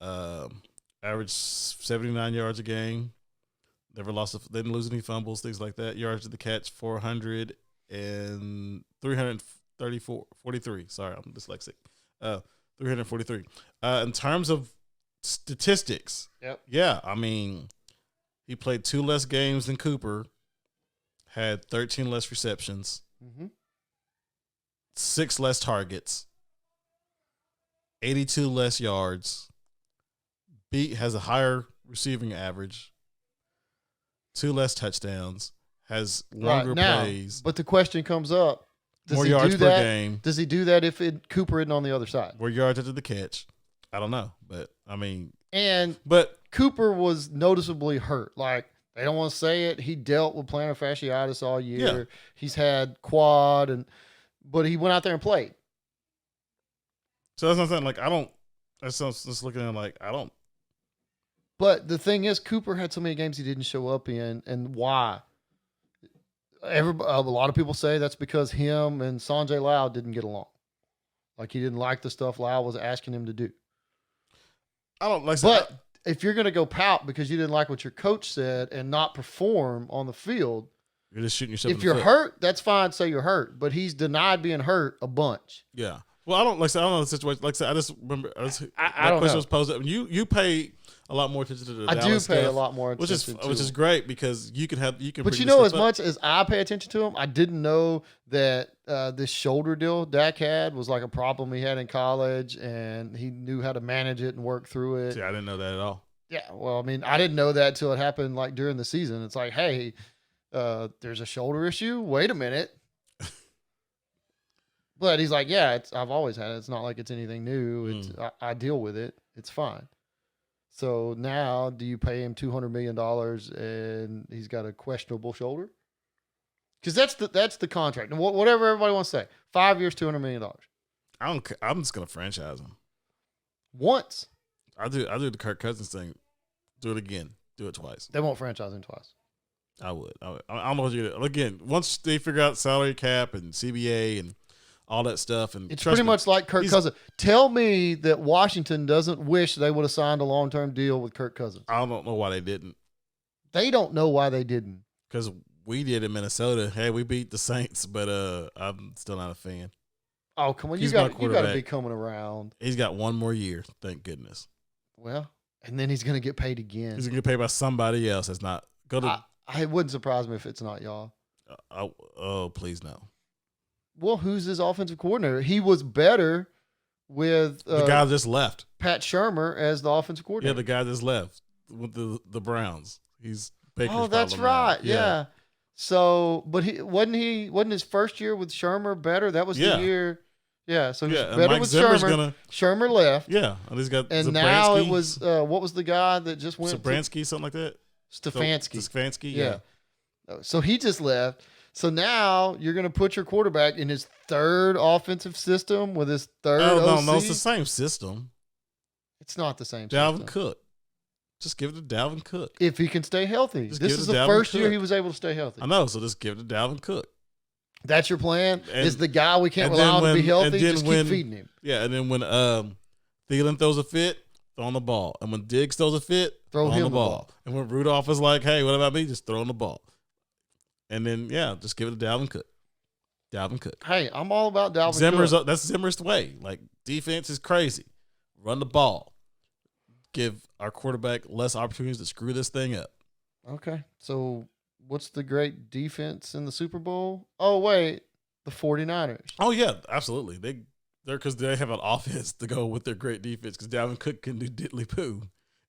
S1: average 79 yards a game. Didn't lose any fumbles, things like that. Yards to the catch, 400 and 343. Sorry, I'm dyslexic. 343. In terms of statistics,
S2: Yep.
S1: yeah, I mean, he played 2 less games than Cooper, had 13 less receptions, 6 less targets, 82 less yards. Beat has a higher receiving average, 2 less touchdowns, has longer plays.
S2: But the question comes up:
S1: more yards per game.
S2: Does he do that if Cooper isn't on the other side?
S1: More yards after the catch. I don't know, but I mean,
S2: but Cooper was noticeably hurt. Like, they don't want to say it. He dealt with plantar fasciitis all year.
S1: Yeah.
S2: He's had quad, but he went out there and played.
S1: So that's what I'm saying. Like, I don't. That's just looking at it like I don't.
S2: But the thing is, Cooper had so many games he didn't show up in, and why? A lot of people say that's because him and Sanjay Lal didn't get along. Like, he didn't like the stuff Lal was asking him to do.
S1: I don't like.
S2: But if you're going to go pout because you didn't like what your coach said and not perform on the field,
S1: you're just shooting yourself.
S2: If you're hurt, that's fine. Say you're hurt, but he's denied being hurt a bunch.
S1: Yeah. Well, I don't like. I don't know the situation. Like I said, I just remember.
S2: I
S1: that
S2: don't
S1: question
S2: know.
S1: was posed. You pay a lot more attention to the.
S2: I
S1: Dallas
S2: do pay
S1: stuff,
S2: a lot more attention,
S1: which is great because you can.
S2: But you know, as much as I pay attention to him, I didn't know that this shoulder deal Dak had was like a problem he had in college, and he knew how to manage it and work through it.
S1: See, I didn't know that at all.
S2: Yeah, well, I mean, I didn't know that until it happened like during the season. It's like, hey, there's a shoulder issue. Wait a minute. But he's like, yeah, I've always had it. It's not like it's anything new. I deal with it. It's fine. So now, do you pay him $200 million and he's got a questionable shoulder? Because that's the contract. And whatever everybody wants to say, 5 years, $200 million.
S1: I'm just gonna franchise him
S2: once.
S1: I do the Kirk Cousins thing. Do it again. Do it twice.
S2: They won't franchise him twice.
S1: I would. I don't know what you do. Again, once they figure out salary cap and CBA and all that stuff, and
S2: it's pretty much like Kirk Cousins. Tell me that Washington doesn't wish they would have signed a long-term deal with Kirk Cousins.
S1: I don't know why they didn't.
S2: They don't know why they didn't.
S1: Because we did in Minnesota. Hey, we beat the Saints, but I'm still not a fan.
S2: Oh, come on. You got to be coming around.
S1: He's got one more year, thank goodness.
S2: Well, and then he's going to get paid again.
S1: He's going to get paid by somebody else that's not.
S2: It wouldn't surprise me if it's not y'all.
S1: Oh, please no.
S2: Well, who's his offensive coordinator? He was better with
S1: the guy just left.
S2: Pat Shurmur as the offensive coordinator.
S1: Yeah, the guy just left with the Browns. He's Baker's
S2: Oh, that's right.
S1: Now.
S2: Yeah. So, but wasn't his first year with Shurmur better? That was the year. Yeah. So he's better
S1: Mike
S2: with
S1: Zimmer's
S2: Shurmur. Shurmur left.
S1: Yeah, and he's got.
S2: And
S1: Zabransky.
S2: now it was what was the guy that just went?
S1: Zabransky, something like that.
S2: Stefanski.
S1: Yeah.
S2: So he just left. So now you're going to put your quarterback in his third offensive system with his third OC?
S1: No, it's the same system.
S2: It's not the same
S1: Dalvin
S2: system.
S1: Cook. Just give it to Dalvin Cook.
S2: If he can stay healthy. This is the first year he was able to stay healthy.
S1: I know, so just give it to Dalvin Cook.
S2: That's your plan? Is the guy we can't rely on to be healthy? Just keep feeding him.
S1: Yeah, and then when Thielen throws a fit, throw on the ball. And when Diggs throws a fit,
S2: throw him
S1: the ball. And when Rudolph is like, hey, what about me? Just throw on the ball. And then, just give it to Dalvin Cook. Dalvin Cook.
S2: Hey, I'm all about Dalvin Cook.
S1: That's Zimmer's way. Like, defense is crazy. Run the ball. Give our quarterback less opportunities to screw this thing up.
S2: Okay. So, what's the great defense in the Super Bowl? Oh, wait. The 49ers.
S1: Oh, yeah. Absolutely. They're because they have an offense to go with their great defense because Dalvin Cook can do diddly poo.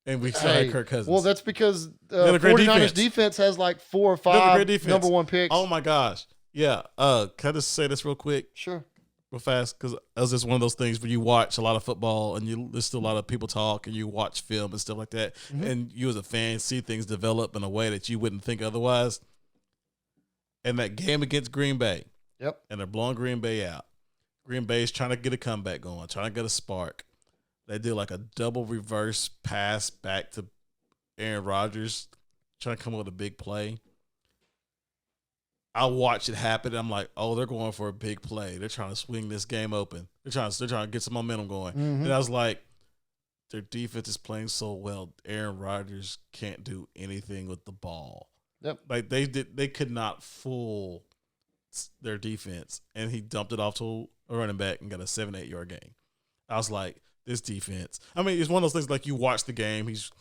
S1: And we still had Kirk Cousins.
S2: Well, that's because 49ers defense has like 4 or 5 number one picks.
S1: Oh, my gosh. Yeah. Can I just say this real quick?
S2: Sure.
S1: Real fast, because it's just one of those things where you watch a lot of football and you listen to a lot of people talk and you watch film and stuff like that. Mm-hmm. And you as a fan see things develop in a way that you wouldn't think otherwise. And that game against Green Bay.
S2: Yep.
S1: And they're blowing Green Bay out. Green Bay is trying to get a comeback going, trying to get a spark. They did like a double reverse pass back to Aaron Rodgers, trying to come up with a big play. I watch it happen. I'm like, oh, they're going for a big play. They're trying to swing this game open. They're trying to get some momentum going. Mm-hmm. And I was like, their defense is playing so well. Aaron Rodgers can't do anything with the ball.
S2: Yep.
S1: Like they could not fool their defense, and he dumped it off to a running back and got a 7-8 yard gain. I was like, this defense. I mean, it's one of those things like you watch the game. He's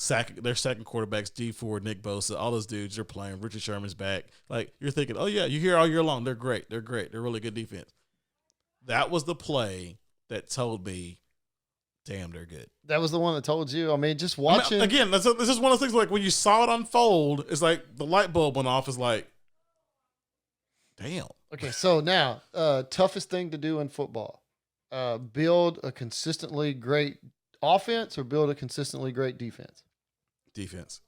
S1: their second quarterbacks, D Ford, Nick Bosa, all those dudes are playing. Richard Sherman's back. Like you're thinking, oh yeah, you hear all year long, they're great. They're great. They're really good defense. That was the play that told me, damn, they're good.
S2: That was the one that told you. I mean, just watching.
S1: Again, this is one of those things like when you saw it unfold, it's like the light bulb went off. It's like, damn.
S2: Okay, so now, toughest thing to do in football. Build a consistently great offense or build a consistently great defense?
S1: Defense.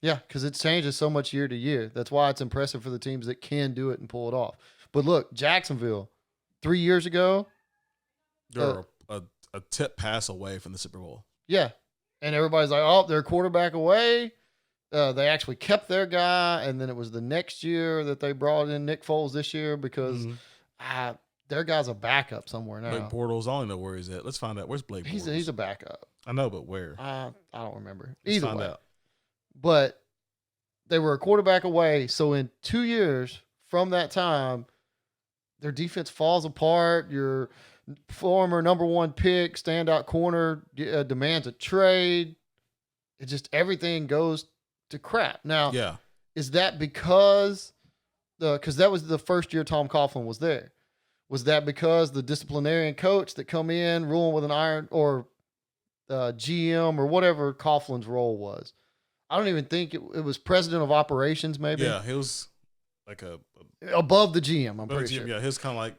S2: Yeah, because it changes so much year to year. That's why it's impressive for the teams that can do it and pull it off. But look, Jacksonville, 3 years ago.
S1: They're a tip pass away from the Super Bowl.
S2: Yeah. And everybody's like, oh, they're a quarterback away. They actually kept their guy. And then it was the next year that they brought in Nick Foles this year because their guy's a backup somewhere now.
S1: Blake Bortles, I don't know where he's at. Let's find out. Where's Blake Bortles?
S2: He's a backup.
S1: I know, but where?
S2: I don't remember.
S1: Let's
S2: Either
S1: find
S2: way.
S1: out.
S2: But they were a quarterback away. So in 2 years from that time, their defense falls apart. Your former number one pick, standout corner, demands a trade. It just everything goes to crap. Now, is that because that was the first year Tom Coughlin was there? Was that because the disciplinarian coach that come in ruling with an iron or GM or whatever Coughlin's role was? I don't even think it was president of operations. Maybe.
S1: Yeah, he was like
S2: above the GM. I'm pretty sure.
S1: Yeah, he was kind of like,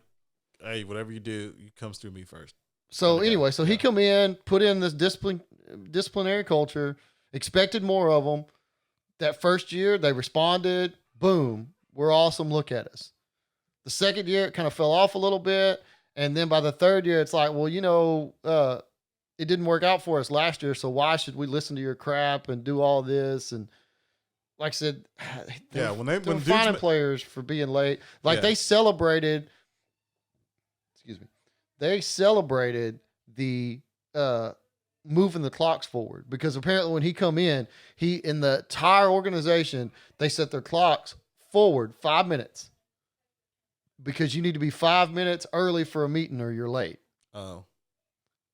S1: hey, whatever you do, it comes through me first.
S2: So anyway, he come in, put in this disciplinary culture, expected more of them. That first year, they responded. Boom, we're awesome. Look at us. The second year, it kind of fell off a little bit. And then by the third year, it's like, well, it didn't work out for us last year, so why should we listen to your crap and do all this? And like I said,
S1: when
S2: they're finding players for being late. They celebrated, they celebrated the moving the clocks forward because apparently when he come in the entire organization, they set their clocks forward 5 minutes because you need to be 5 minutes early for a meeting or you're late.
S1: Oh.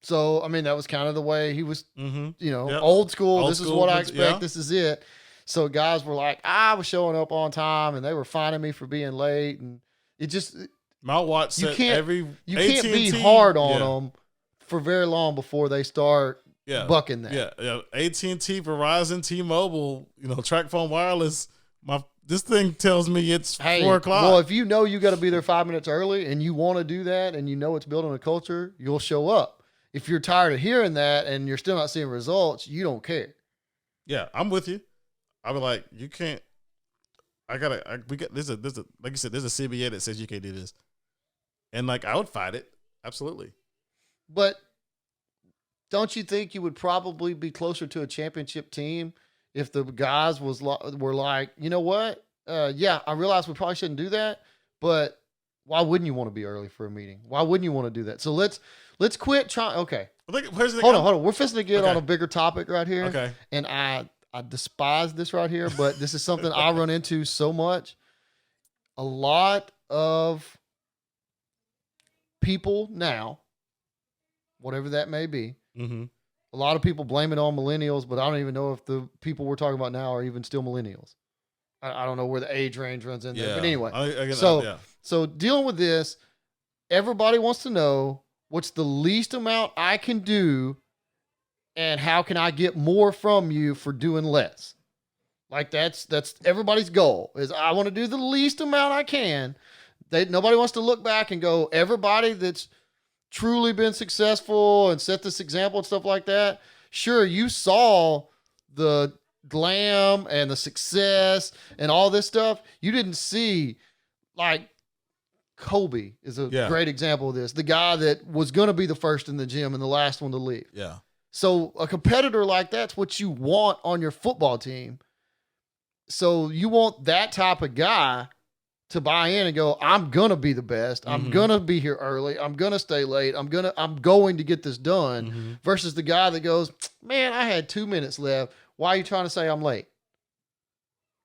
S2: So, I mean, that was kind of the way he was, old school. This is what I expect. Yeah. This is it. So guys were like, I was showing up on time and they were finding me for being late. And it just,
S1: Mount Watts
S2: you can't be hard on them for very long before they start bucking that.
S1: Yeah. AT&T, Verizon, T-Mobile, Track Phone Wireless. This thing tells me it's 4 o'clock.
S2: Well, if you got to be there 5 minutes early and you want to do that and it's building a culture, you'll show up. If you're tired of hearing that and you're still not seeing results, you don't care.
S1: Yeah, I'm with you. I'll be like, you can't. There's a like you said, there's a CBA that says you can't do this, and I would fight it absolutely.
S2: But don't you think you would probably be closer to a championship team if the guys were like, you know what? I realize we probably shouldn't do that, but why wouldn't you want to be early for a meeting? Why wouldn't you want to do that? So let's quit trying. Okay. Hold on. We're fixing to get on a bigger topic right here.
S1: Okay.
S2: And I despise this right here, but this is something I run into so much. A lot of people now, whatever that may be, a lot of people blame it on millennials, but I don't even know if the people we're talking about now are even still millennials. I don't know where the age range runs in there. But anyway, so dealing with this, everybody wants to know what's the least amount I can do and how can I get more from you for doing less? Like that's everybody's goal is I want to do the least amount I can. Nobody wants to look back and go, everybody that's truly been successful and set this example and stuff like that. Sure, you saw the glam and the success and all this stuff. You didn't see like Kobe is a great example of this. The guy that was going to be the first in the gym and the last one to leave.
S1: Yeah.
S2: So a competitor like that's what you want on your football team. So you want that type of guy to buy in and go, I'm going to be the best. I'm going to be here early. I'm going to stay late. I'm going to get this done versus the guy that goes, man, I had 2 minutes left. Why are you trying to say I'm late?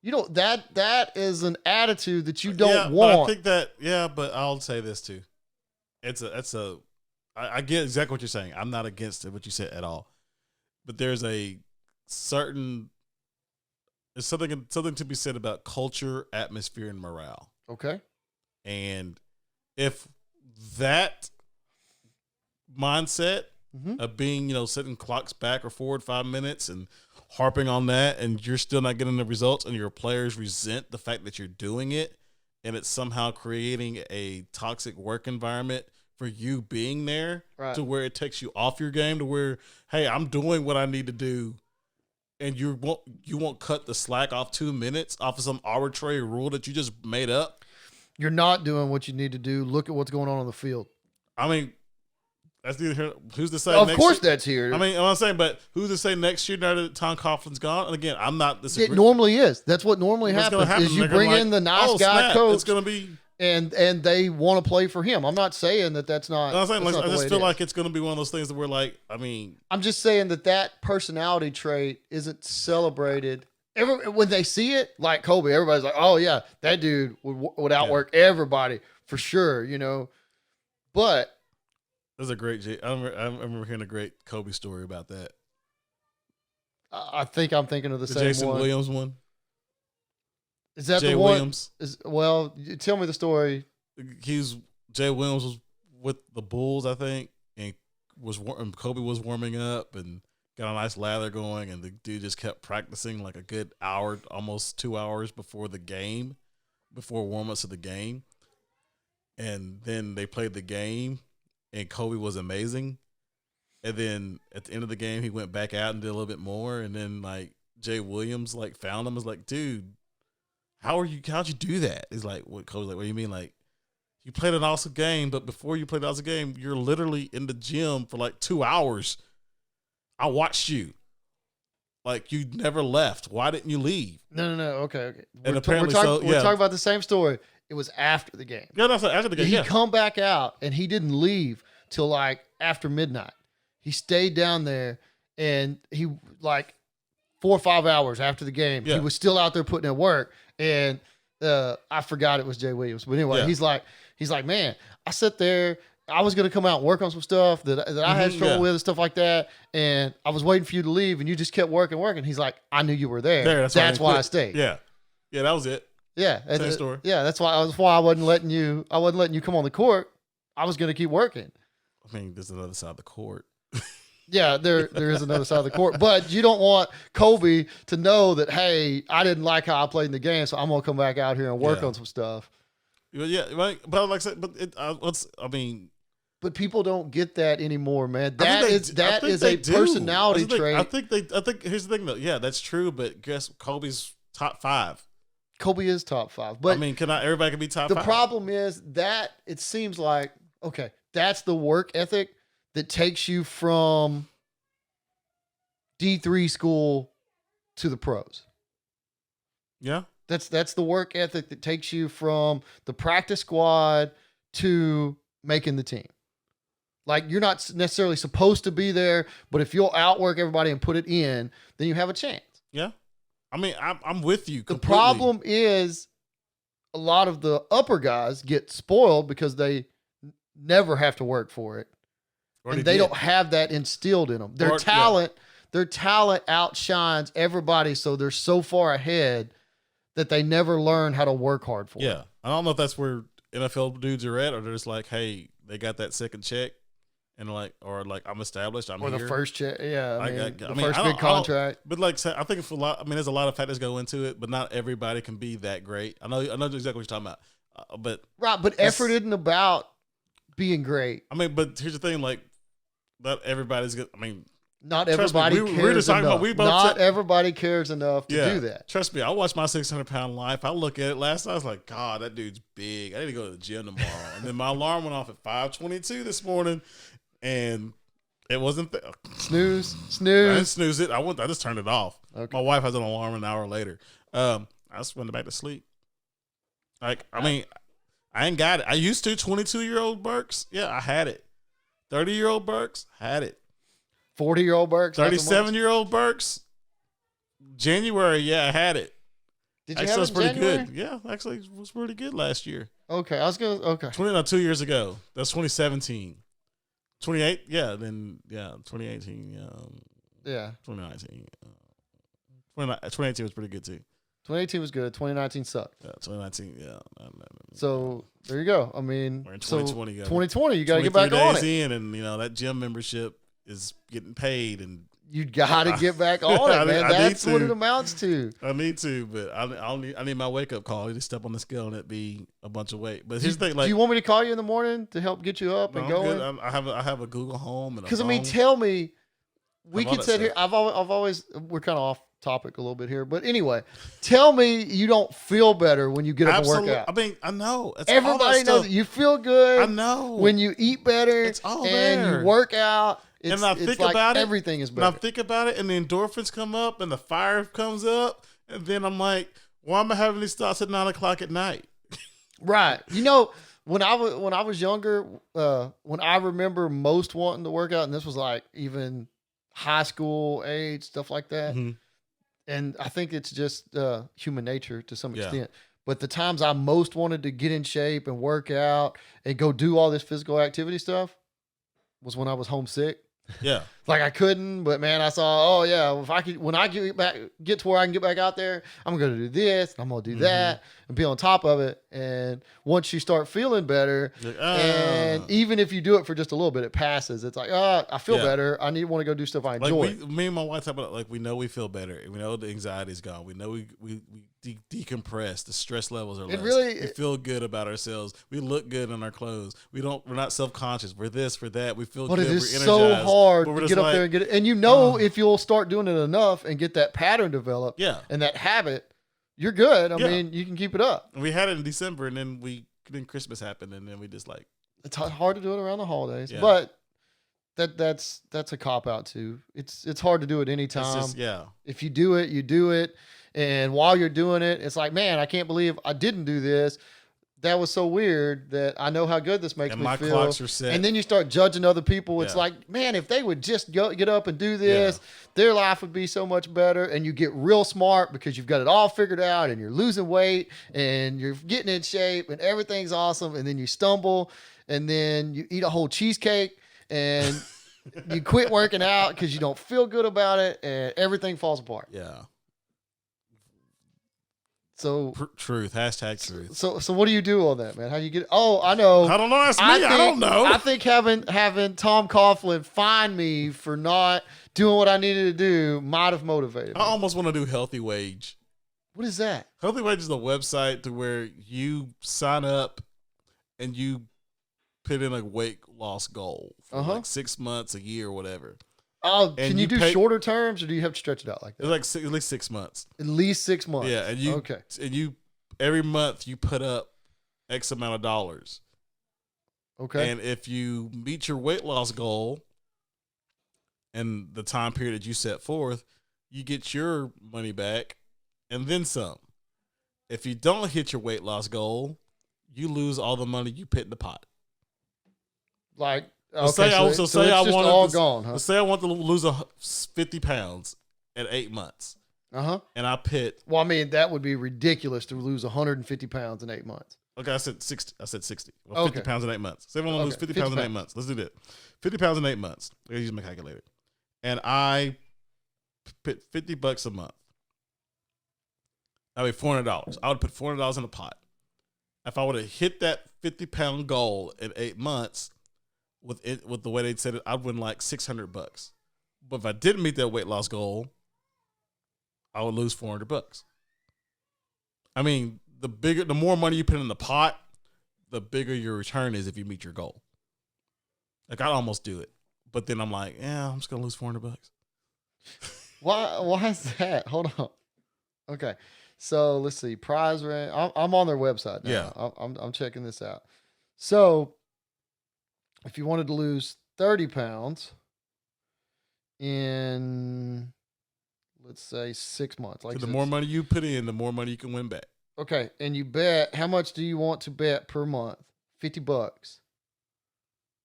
S2: That is an attitude that you don't want.
S1: But I think that, but I'll say this too. It's a I get exactly what you're saying. I'm not against it, what you said at all. But there's a certain, there's something to be said about culture, atmosphere, and morale.
S2: Okay.
S1: And if that mindset of being, setting clocks back or forward 5 minutes and harping on that, and you're still not getting the results, and your players resent the fact that you're doing it, and it's somehow creating a toxic work environment for you being there,
S2: right,
S1: to where it takes you off your game, to where, hey, I'm doing what I need to do, and you won't cut the slack off 2 minutes off of some arbitrary rule that you just made up.
S2: You're not doing what you need to do. Look at what's going on the field.
S1: I mean, that's either who's to say.
S2: Of
S1: next
S2: course,
S1: year?
S2: that's here.
S1: I mean, I'm saying, but who's to say next year now that Tom Coughlin's gone? And again, I'm not disagreeing.
S2: It normally is. That's what normally happens. Is you bring in the nice guy coach.
S1: It's going to be,
S2: and they want to play for him. I'm not saying that's not.
S1: I'm saying, I just feel
S2: is.
S1: like it's going to be one of those things that we're like. I mean,
S2: I'm just saying that personality trait isn't celebrated. When they see it, like Kobe, everybody's like, "Oh yeah, that dude would outwork everybody for sure," But
S1: there's a great. I remember hearing a great Kobe story about that.
S2: I think I'm thinking of the same
S1: Jason
S2: one.
S1: Williams one.
S2: Is that
S1: Jay
S2: the one?
S1: Williams.
S2: Tell me the story.
S1: Jay Williams was with the Bulls, I think, and Kobe was warming up and got a nice lather going, and the dude just kept practicing like a good hour, almost 2 hours before warm-ups of the game. And then they played the game, and Kobe was amazing. And then at the end of the game, he went back out and did a little bit more. And then like Jay Williams found him, was like, dude, how'd you do that? He's like, what? Kobe's like, what do you mean? Like, you played an awesome game, but before you played an awesome game, you're literally in the gym for like 2 hours. I watched you. Like, you never left. Why didn't you leave?
S2: No. Okay.
S1: And
S2: we're
S1: apparently,
S2: talking about the same story. It was after the game.
S1: Yeah, that's after the game.
S2: He come back out, and he didn't leave till like after midnight. He stayed down there, and he 4 or 5 hours after the game, he was still out there putting in work. And I forgot it was Jay Williams, but anyway, he's like, man, I sat there. I was going to come out and work on some stuff that I had struggled with and stuff like that. And I was waiting for you to leave, and you just kept working. He's like, I knew you were there. That's why I stayed.
S1: Yeah. Yeah, that was it.
S2: Yeah.
S1: Same story.
S2: Yeah. That's why I wasn't letting you come on the court. I was going to keep working.
S1: I mean, there's another side of the court.
S2: Yeah, there is another side of the court. But you don't want Kobe to know that, hey, I didn't like how I played in the game, so I'm going to come back out here and work on some stuff.
S1: Yeah, right. But like I said,
S2: but people don't get that anymore, man. That is a
S1: do.
S2: personality trait.
S1: I think here's the thing though. Yeah, that's true, but guess Kobe's top 5.
S2: Kobe is top 5. But
S1: I mean, everybody can be top 5.
S2: The problem is that it seems like, okay, that's the work ethic that takes you from D3 school to the pros.
S1: Yeah.
S2: That's the work ethic that takes you from the practice squad to making the team. Like, you're not necessarily supposed to be there, but if you'll outwork everybody and put it in, then you have a chance.
S1: Yeah. I mean, I'm with you completely.
S2: The problem is a lot of the upper guys get spoiled because they never have to work for it. And they don't have that instilled in them. Their talent outshines everybody, so they're so far ahead that they never learn how to work hard for it.
S1: Yeah. I don't know if that's where NFL dudes are at, or they're just like, hey, they got that second check. And I'm established. I'm
S2: or
S1: here.
S2: the first check, the
S1: first
S2: big contract.
S1: But I think for a lot, there's a lot of factors go into it. But not everybody can be that great. I know exactly what you're talking about.
S2: But effort isn't about being great.
S1: I mean, but here's the thing: like, not everybody's good. I mean,
S2: not everybody cares enough. Not everybody cares enough to do that.
S1: Trust me, I watched my 600-pound life. I look at it last night. I was like, God, that dude's big. I need to go to the gym tomorrow. And then my alarm went off at 5:22 this morning. And it wasn't there.
S2: Snooze. I
S1: didn't snooze it. I just turned it off.
S2: Okay.
S1: My wife has an alarm an hour later. I just went back to sleep. Like, I mean, I ain't got it. I used to 22-year-old Burks. Yeah, I had it. 30-year-old Burks had it.
S2: 40-year-old Burks.
S1: 37-year-old Burks. January, yeah, I had it.
S2: Did you have it in
S1: pretty
S2: January?
S1: good. Yeah, actually, it was pretty good last year.
S2: Okay,
S1: 2 years ago. That's 2017. 28, yeah, then 2018,
S2: Yeah.
S1: 2019, 2018 was pretty good too.
S2: 2018 was good. 2019 sucked.
S1: Yeah, 2019, yeah.
S2: So there you go. I mean,
S1: we're in 2020.
S2: 2020, you got to get back on it.
S1: In, and that gym membership is getting paid, and
S2: you got to get back on it, man. That's what it amounts to.
S1: I need to, but I need my wake up call. I need to step on the scale and it be a bunch of weight. But here's the thing: like,
S2: do you want me to call you in the morning to help get you up and going?
S1: Good. I have a Google Home, and
S2: because I mean, tell me, we could sit here. I've always we're kind of off topic a little bit here, but anyway, tell me you don't feel better when you get up and work out.
S1: I mean, I know.
S2: Everybody knows that you feel good.
S1: I know
S2: when you eat better.
S1: It's all
S2: and
S1: there.
S2: You work out.
S1: And I think about it.
S2: Everything is better.
S1: And I think about it, and the endorphins come up, and the fire comes up, and then I'm like, why am I having these thoughts at 9:00 at night?
S2: Right. When I was younger, when I remember most wanting to work out, and this was like even high school age, stuff like that.
S1: Mm-hmm.
S2: And I think it's just human nature to some extent. But the times I most wanted to get in shape and work out and go do all this physical activity stuff was when I was homesick.
S1: Yeah.
S2: Like I couldn't, but man, I saw, if I could, when I get to where I can get back out there, I'm going to do this, I'm going to do that and be on top of it. And once you start feeling better, and even if you do it for just a little bit, it passes. It's like, I feel better. I want to go do stuff I enjoy.
S1: Me and my wife talk about, like, we know we feel better. We know the anxiety's gone. We know we decompress. The stress levels are less. We feel good about ourselves. We look good in our clothes. We're not self-conscious. We're this, we're that. We feel good.
S2: But it is
S1: we're energized.
S2: so hard to get up there and get it. And if you'll start doing it enough and get that pattern developed and that habit, you're good. I mean, you can keep it up.
S1: And we had it in December, and then Christmas happened, and then we just like.
S2: It's hard to do it around the holidays, but that's a cop out too. It's hard to do it anytime. If you do it, you do it. And while you're doing it, it's like, man, I can't believe I didn't do this. That was so weird that I know how good this makes me feel.
S1: And my clocks are set.
S2: And then you start judging other people. It's like, man, if they would just get up and do this, their life would be so much better. And you get real smart because you've got it all figured out and you're losing weight and you're getting in shape and everything's awesome. And then you stumble and then you eat a whole cheesecake and you quit working out because you don't feel good about it and everything falls apart.
S1: Yeah.
S2: So
S1: truth. #truth.
S2: So what do you do on that, man? How do you get? Oh, I know.
S1: I don't know. That's me. I don't know.
S2: I think having Tom Coughlin fine me for not doing what I needed to do might have motivated me.
S1: I almost want to do Healthy Wage.
S2: What is that?
S1: Healthy Wage is a website to where you sign up and you put in a weight loss goal for like 6 months, a year, or whatever.
S2: Oh, can you do shorter terms, or do you have to stretch it out like that?
S1: It's like at least 6 months.
S2: At least 6 months.
S1: Yeah, and you every month you put up X amount of dollars.
S2: Okay.
S1: And if you meet your weight loss goal and the time period that you set forth, you get your money back and then some. If you don't hit your weight loss goal, you lose all the money you put in the pot.
S2: Like.
S1: Let's
S2: okay,
S1: say I want to lose 50 pounds at 8 months. And I pit.
S2: Well, I mean, that would be ridiculous to lose 150 pounds in 8 months.
S1: Okay, I said 60. Well, 50 pounds in 8 months. Say I want to lose 50 pounds in 8 months. Let's do that. 50 pounds in 8 months. I use my calculator. And I put $50 a month. I mean, $400. I would put $400 in a pot. If I would have hit that 50-pound goal in 8 months, with the way they said it, I'd win like $600. But if I didn't meet that weight loss goal, I would lose $400. I mean, the more money you put in the pot, the bigger your return is if you meet your goal. Like, I'd almost do it, but then I'm like, I'm just gonna lose $400.
S2: Why is that? Hold on. Okay, so let's see. Prize rank. I'm on their website now.
S1: Yeah,
S2: I'm checking this out. So, if you wanted to lose 30 pounds in, let's say, 6 months.
S1: Like, so the more money you put in, the more money you can win back.
S2: Okay. And you bet, how much do you want to bet per month? $50.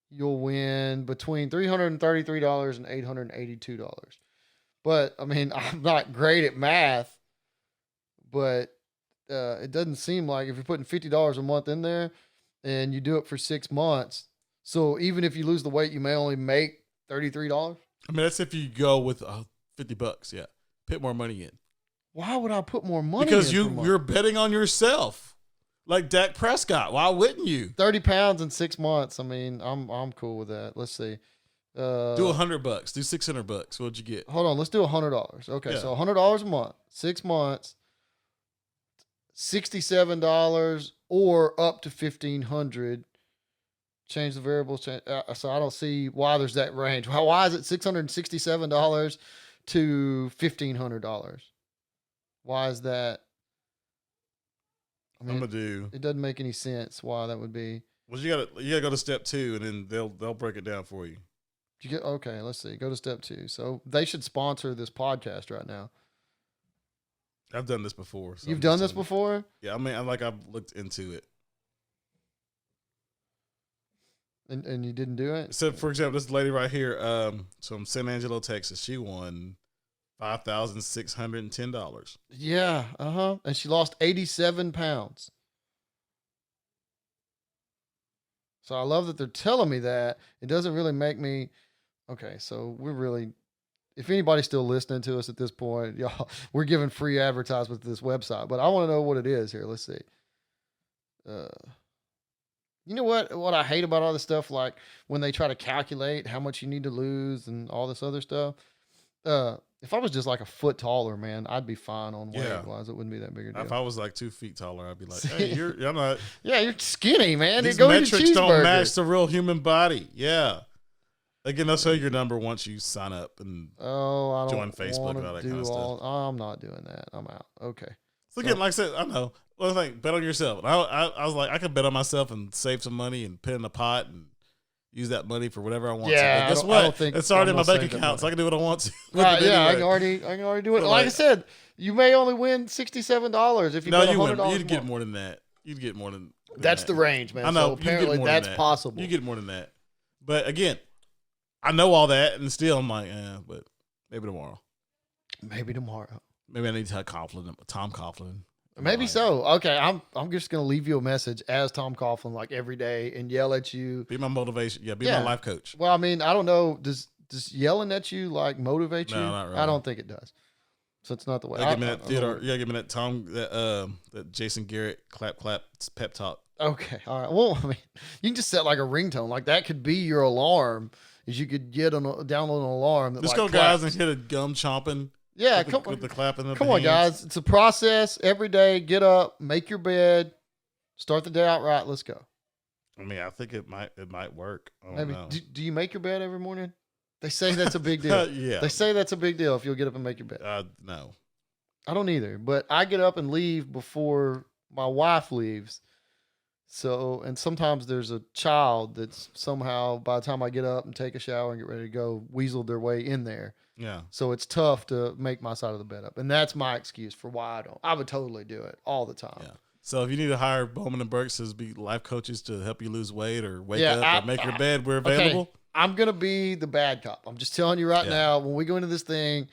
S2: You'll win between $333 and $882. But, I mean, I'm not great at math, but it doesn't seem like if you're putting $50 a month in there and you do it for 6 months, So even if you lose the weight, you may only make $33.
S1: I mean, that's if you go with $50. Yeah, put more money in.
S2: Why would I put more money?
S1: Because
S2: in per month?
S1: you're betting on yourself, like Dak Prescott. Why wouldn't you?
S2: 30 pounds in 6 months. I mean, I'm cool with that. Let's see.
S1: Do $100. Do $600. What'd you get?
S2: Hold on. Let's do $100. Okay,
S1: Yeah.
S2: so $100 a month, 6 months, $67 or up to $1,500. Change the variables. So I don't see why there's that range. Why is it $667 to $1,500? Why is that? I mean,
S1: I'm gonna do.
S2: It doesn't make any sense why that would be.
S1: Well, you gotta go to step 2, and then they'll break it down for you.
S2: Okay, let's see. Go to step 2. So they should sponsor this podcast right now.
S1: I've done this before. So
S2: You've done this before?
S1: Yeah, I mean, I've looked into it.
S2: And you didn't do it?
S1: So, for example, this lady right here, from San Angelo, Texas, she won $5,610.
S2: Yeah, and she lost 87 pounds. So I love that they're telling me that. It doesn't really make me okay. So we're really, if anybody's still listening to us at this point, y'all, we're giving free advertisement to this website. But I want to know what it is here. Let's see. You know what I hate about all this stuff, like when they try to calculate how much you need to lose and all this other stuff. If I was just like a foot taller, man, I'd be fine on weight wise. It wouldn't be that big a deal.
S1: If I was like 2 feet taller, I'd be like, hey, you're not.
S2: Yeah, you're skinny, man.
S1: These
S2: Go eat a
S1: metrics don't
S2: cheeseburger.
S1: match the real human body. Yeah. Again, they'll show your number once you sign up and join Facebook and all that kind of stuff.
S2: I'm not doing that. I'm out. Okay.
S1: So again, like I said, I know. Well, like, bet on yourself. And I was like, I could bet on myself and save some money and put in a pot and use that money for whatever I want.
S2: Yeah,
S1: to. But guess what? It's already in my bank account, so I can do what I want to.
S2: Right? Yeah, anyway. I can already do it. Like I said, you may only win $67 if you bet $100.
S1: You'd get more than that. You'd get more than.
S2: That's the range, man.
S1: I know.
S2: So apparently that's possible.
S1: You get more than that. But again, I know all that, and still I'm like, but maybe tomorrow.
S2: Maybe tomorrow.
S1: Maybe I need to have Tom Coughlin.
S2: Maybe so. Okay, I'm just gonna leave you a message as Tom Coughlin like every day and yell at you.
S1: Be my motivation. Yeah, be my life coach.
S2: Well, I mean, I don't know. Does yelling at you like motivate you?
S1: No, not really.
S2: I don't think it does. So it's not the way.
S1: Give me that Theodore. Yeah, give me that Tom. That Jason Garrett clap pep talk.
S2: Okay, all right. Well, I mean, you can just set like a ringtone. Like that could be your alarm. Is you could download an alarm. That,
S1: just
S2: like,
S1: go, guys, and hit a gum chomping.
S2: Yeah,
S1: with the clapping.
S2: Come on, guys. It's a process. Every day, get up, make your bed, start the day out right. Let's go.
S1: I mean, I think it might work. I don't
S2: Maybe.
S1: know.
S2: Do you make your bed every morning? They say that's a big deal.
S1: Yeah.
S2: They say that's a big deal if you'll get up and make your bed.
S1: No.
S2: I don't either, but I get up and leave before my wife leaves. So, and sometimes there's a child that's somehow, by the time I get up and take a shower and get ready to go, weaseled their way in there.
S1: Yeah.
S2: So it's tough to make my side of the bed up. And that's my excuse for why I don't. I would totally do it all the time.
S1: Yeah. So if you need to hire Bowman and Burks as be life coaches to help you lose weight or wake up or make your bed, we're available.
S2: Okay. I'm going to be the bad cop. I'm just telling you right now, when we go into this thing,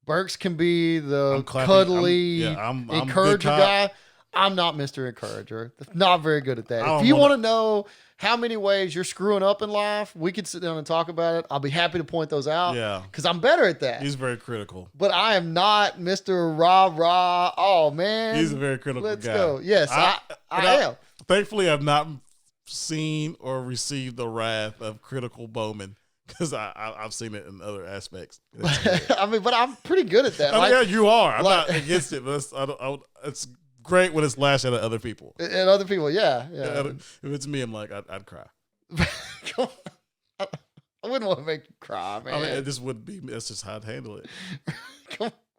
S2: Burks can be the cuddly, encourager guy. I'm not Mr. Encourager. Not very good at that. If you want to know how many ways you're screwing up in life, we could sit down and talk about it. I'll be happy to point those out.
S1: Yeah.
S2: Because I'm better at that.
S1: He's very critical.
S2: But I am not Mr. Rah-rah. Oh, man.
S1: He's a very critical guy.
S2: Let's go. Yes, I am.
S1: Thankfully, I've not seen or received the wrath of critical Bowman. Because I've seen it in other aspects.
S2: I mean, but I'm pretty good at that.
S1: Yeah, you are. I'm not against it, but it's great when it's lashed at other people.
S2: And other people, yeah.
S1: If it's me, I'm like, I'd cry.
S2: I wouldn't want to make you cry, man.
S1: I mean, this would be, that's just how I'd handle it.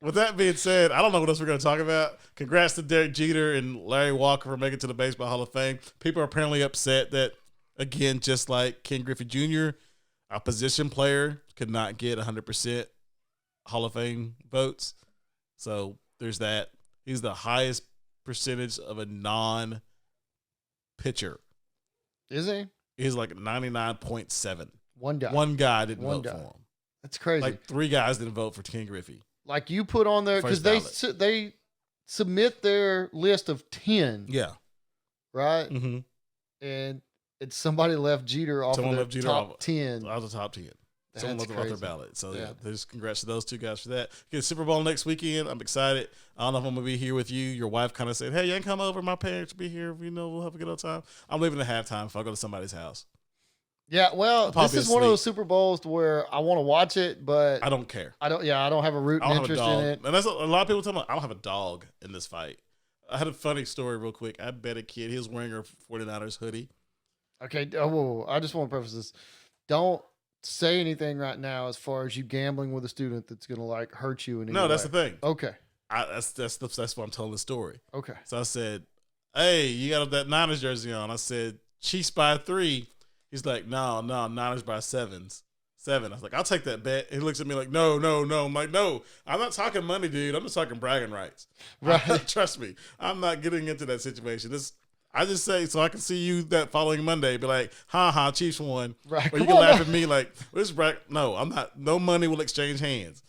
S1: With that being said, I don't know what else we're going to talk about. Congrats to Derek Jeter and Larry Walker for making it to the Baseball Hall of Fame. People are apparently upset that, again, just like Ken Griffey Jr., a position player could not get 100% Hall of Fame votes. So there's that. He's the highest percentage of a non-pitcher.
S2: Is he?
S1: He's like 99.7.
S2: One
S1: guy didn't vote for him.
S2: That's crazy.
S1: Like 3 guys didn't vote for Ken Griffey.
S2: Like you put on there, because they submit their list of 10.
S1: Yeah.
S2: Right?
S1: Mm-hmm.
S2: And It's somebody left Jeter off
S1: Someone
S2: of
S1: left
S2: the
S1: Jeter
S2: top
S1: off
S2: 10.
S1: out of the top 10. Someone
S2: That's
S1: left them off their
S2: crazy.
S1: ballot. So,
S2: Yeah.
S1: there's congrats to those two guys for that. Get Super Bowl next weekend. I'm excited. I don't know if I'm going to be here with you. Your wife kind of said, hey, you ain't come over. My parents will be here. We'll have a good old time. I'm leaving at halftime if I go to somebody's house.
S2: Yeah, well, this is one of those Super Bowls where I want to watch it, but
S1: I don't care.
S2: I don't have a rooting interest in it.
S1: And that's a lot of people tell me I don't have a dog in this fight. I had a funny story real quick. I bet a kid, he was wearing a 49ers hoodie.
S2: Okay, I just want to preface this. Don't say anything right now as far as you gambling with a student that's going to like hurt you in any way.
S1: No, that's the thing.
S2: Okay.
S1: That's why I'm telling the story.
S2: Okay.
S1: So I said, hey, you got that Niners jersey on. I said, Chiefs by 3. He's like, no, Niners by 7. I was like, I'll take that bet. He looks at me like, no. I'm like, no, I'm not talking money, dude. I'm just talking bragging rights.
S2: Right.
S1: Trust me. I'm not getting into that situation. I just say so I can see you that following Monday. Be like, Chiefs won.
S2: Right.
S1: Or you can laugh at me like, this brag. No, I'm not. No money will exchange hands.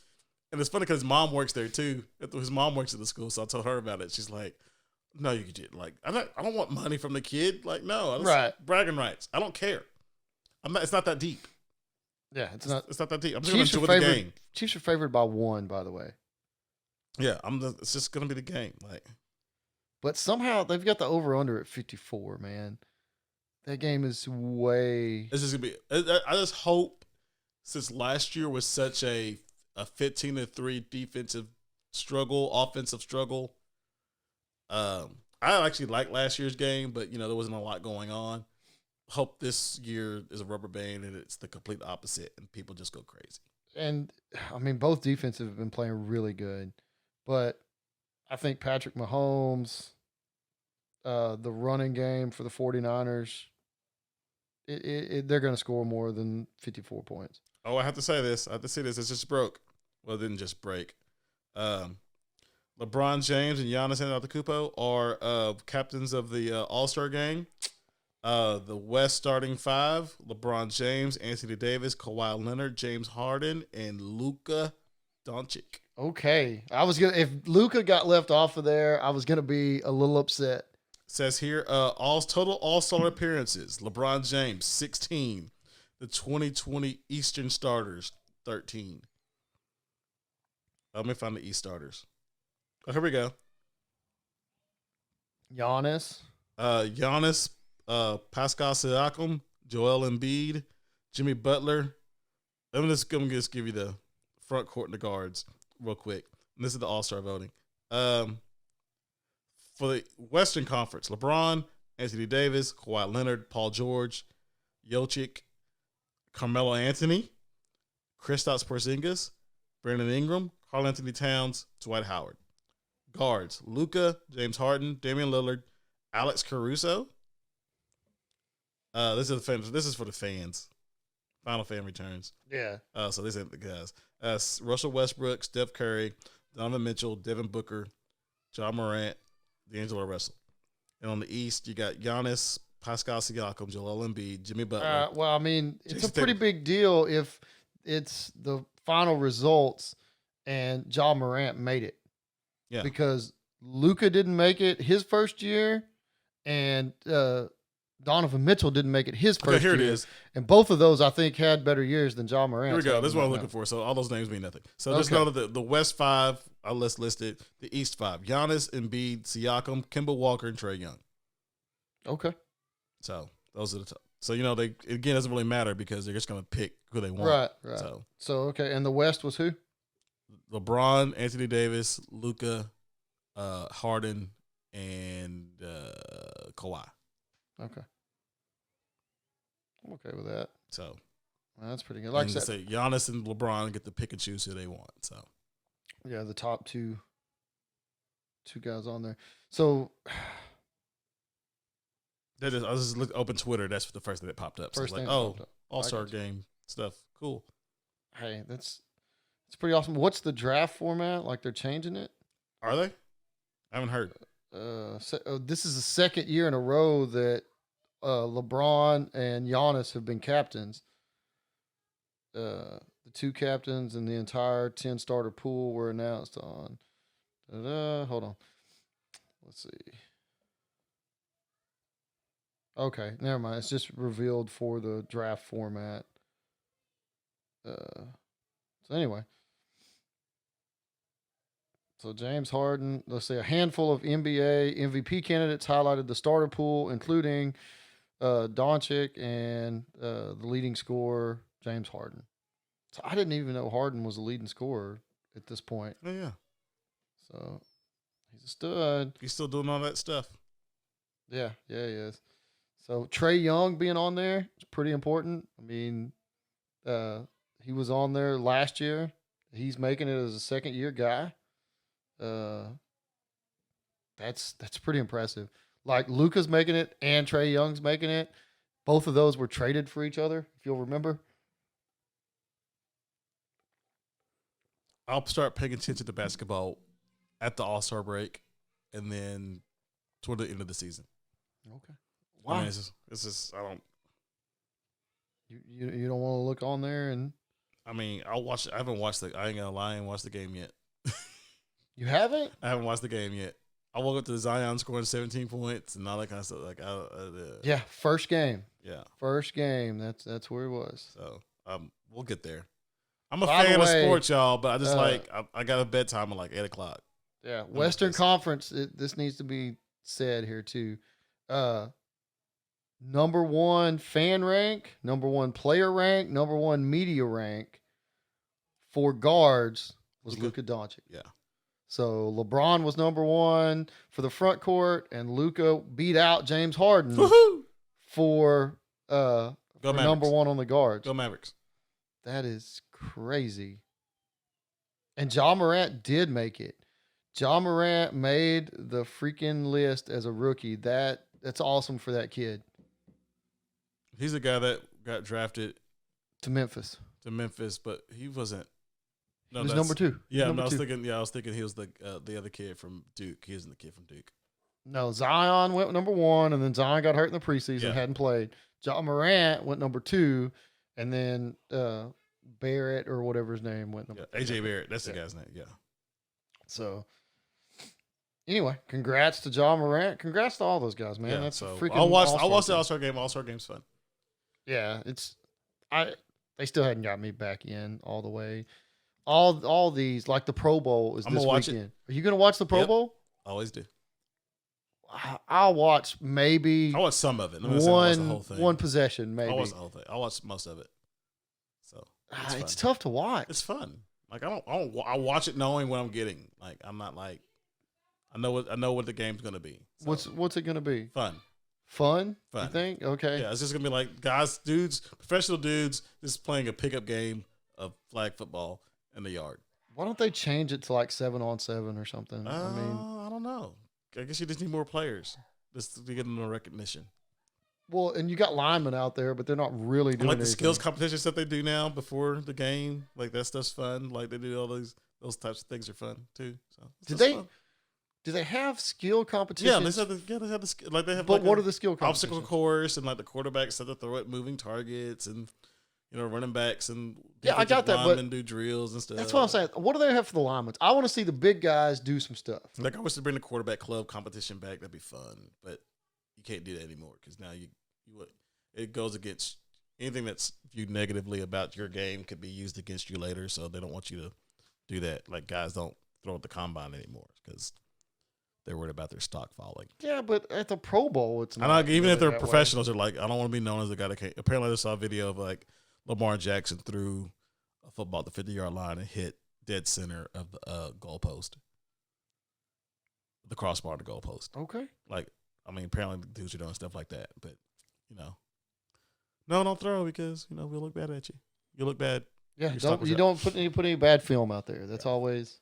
S1: And it's funny because his mom works there too. His mom works at the school, so I told her about it. She's like, no, you did. Like, I don't want money from the kid. Like, no,
S2: right.
S1: Bragging rights. I don't care. It's not that deep.
S2: Yeah, it's not that
S1: deep. I'm just going to enjoy the game.
S2: Chiefs are favored by 1, by the way.
S1: Yeah, it's just going to be the game.
S2: But somehow they've got the over under at 54. Man, that game is way.
S1: It's just going to be. I just hope since last year was such a 15-3 defensive struggle, offensive struggle. I actually liked last year's game, but there wasn't a lot going on. Hope this year is a rubber band and it's the complete opposite and people just go crazy.
S2: And I mean, both defenses have been playing really good, but I think Patrick Mahomes, the running game for the 49ers, they're going to score more than 54 points.
S1: Oh, I have to say this. It's just broke. Well, it didn't just break. LeBron James and Giannis Antetokounmpo are captains of the All-Star game. The West starting 5: LeBron James, Anthony Davis, Kawhi Leonard, James Harden, and Luka Doncic.
S2: Okay, if Luka got left off of there, I was gonna be a little upset.
S1: Says here, total All-Star appearances: LeBron James 16, the 2020 Eastern starters 13. Let me find the East starters. Oh, here we go.
S2: Giannis,
S1: Pascal Siakam, Joel Embiid, Jimmy Butler. Let me just give you the front court and the guards real quick. And this is the All-Star voting. For the Western Conference, LeBron, Anthony Davis, Kawhi Leonard, Paul George, Jokic, Carmelo Anthony, Kristaps Porzingis, Brandon Ingram, Karl Anthony Towns, Dwight Howard. Guards: Luka, James Harden, Damian Lillard, Alex Caruso. This is for the fans. Final fan returns.
S2: Yeah.
S1: So these ain't the guys. Russell Westbrook, Steph Curry, Donovan Mitchell, Devin Booker, John Morant, D'Angelo Russell. And on the East, you got Giannis, Pascal Siakam, Joel Embiid, Jimmy Butler.
S2: Well, I mean, it's a pretty big deal if it's the final results and John Morant made it.
S1: Yeah.
S2: Because Luka didn't make it his first year, and Donovan Mitchell didn't make it his first year.
S1: Here it is.
S2: And both of those, I think, had better years than John Morant.
S1: Here we go. This is what I'm looking for. So all those names mean nothing. So just know that the West 5, I listed. The East 5: Giannis, Embiid, Siakam, Kemba Walker, and Trae Young.
S2: Okay.
S1: So those are the top. So, they again, it doesn't really matter because they're just going to pick who they want.
S2: Right. So, okay. And the West was who?
S1: LeBron, Anthony Davis, Luka, Harden, and Kawhi.
S2: Okay. I'm okay with that.
S1: So
S2: that's pretty good. Like I said,
S1: Giannis and LeBron get to pick and choose who they want. So
S2: yeah, the top two guys on there. So
S1: I just open Twitter. That's the first thing that popped up. So
S2: first thing
S1: popped up. All-Star game stuff. Cool.
S2: Hey, it's pretty awesome. What's the draft format? Like they're changing it?
S1: Are they? I haven't heard.
S2: This is the second year in a row that LeBron and Giannis have been captains. The 2 captains and the entire 10 starter pool were announced on. Hold on. Let's see. Okay, never mind. It's just revealed for the draft format. So anyway, so James Harden. Let's say a handful of NBA MVP candidates highlighted the starter pool, including Doncic and the leading scorer James Harden. So I didn't even know Harden was the leading scorer at this point.
S1: Oh, yeah.
S2: So he's a stud.
S1: He's still doing all that stuff.
S2: Yeah, he is. So Trey Young being on there is pretty important. I mean, he was on there last year. He's making it as a second year guy. That's pretty impressive. Like Luka's making it and Trey Young's making it. Both of those were traded for each other, if you'll remember.
S1: I'll start paying attention to basketball at the All-Star break and then toward the end of the season.
S2: Okay.
S1: Why? I mean, it's just I don't.
S2: You don't want to look on there and.
S1: I mean, I'll watch. I haven't watched the. I ain't gonna lie, I ain't watched the game yet.
S2: You haven't?
S1: I haven't watched the game yet. I woke up to Zion scoring 17 points and all that kind of stuff. Like,
S2: yeah, first game.
S1: Yeah,
S2: first game. That's where it was.
S1: So, we'll get there. I'm a fan of sports, y'all, but I just I got a bedtime at like 8:00.
S2: Yeah, Western Conference. This needs to be said here too. Number one fan rank, number one player rank, number one media rank for guards was Luka Doncic.
S1: Yeah.
S2: So LeBron was number one for the front court, and Luka beat out James Harden for number one on the guards.
S1: Go Mavericks.
S2: That is crazy. And Ja Morant did make it. Ja Morant made the freaking list as a rookie. That's awesome for that kid.
S1: He's a guy that got drafted
S2: to Memphis,
S1: but he wasn't.
S2: No, he was number two.
S1: Yeah, I was thinking he was the other kid from Duke. He isn't the kid from Duke.
S2: No, Zion went number one, and then Zion got hurt in the preseason, hadn't played. Ja Morant went number two, and then Barrett or whatever his name went number.
S1: Yeah, AJ Barrett, that's the guy's name. Yeah.
S2: So anyway, congrats to Ja Morant. Congrats to all those guys, man.
S1: Yeah,
S2: that's
S1: so
S2: freaking.
S1: I'll watch the All-Star game. All-Star game's fun.
S2: Yeah, they still hadn't got me back in all the way. All these, like the Pro Bowl is this weekend. Are you going to watch the Pro Bowl?
S1: Always do.
S2: I'll watch maybe.
S1: I'll watch some of it.
S2: One possession, maybe.
S1: I'll watch the whole thing. I'll watch most of it. So
S2: it's tough to watch.
S1: It's fun. Like I watch it knowing what I'm getting. Like I'm not like I know what the game's going to be. So.
S2: What's it going to be?
S1: Fun.
S2: You think? Okay.
S1: Yeah, it's just going to be like dudes, professional dudes, just playing a pickup game of flag football in the yard.
S2: Why don't they change it to like 7-on-7 or something?
S1: I don't know. I guess you just need more players just to get them recognition.
S2: Well, and you got linemen out there, but they're not really doing
S1: like the skills competitions that they do now before the game. Like that stuff's fun. Like they do all those types of things are fun too. So
S2: do they have skill competitions?
S1: Yeah, they have the skill. Like they have.
S2: But
S1: like
S2: what are the skill competitions?
S1: Obstacle course and like the quarterbacks have to throw it, moving targets and. Running backs and
S2: I got that, but
S1: do drills and stuff.
S2: That's what I'm saying. What do they have for the linemen? I want to see the big guys do some stuff.
S1: Like I wish to bring the quarterback club competition back. That'd be fun, but you can't do that anymore because now it goes against anything that's viewed negatively about your game could be used against you later. So they don't want you to do that. Like guys don't throw at the combine anymore because they're worried about their stock falling.
S2: Yeah, but at the Pro Bowl, it's not.
S1: Even if they're professionals, they're like, I don't want to be known as the guy that can't. Apparently, I saw a video of like. Lamar Jackson threw a football at the 50-yard line and hit dead center of the goalpost. The crossbar of the goalpost.
S2: Okay.
S1: Apparently dudes are doing stuff like that. But, no, don't throw because, we'll look bad at you. You look bad.
S2: Yeah, you don't put any bad film out there. That's always.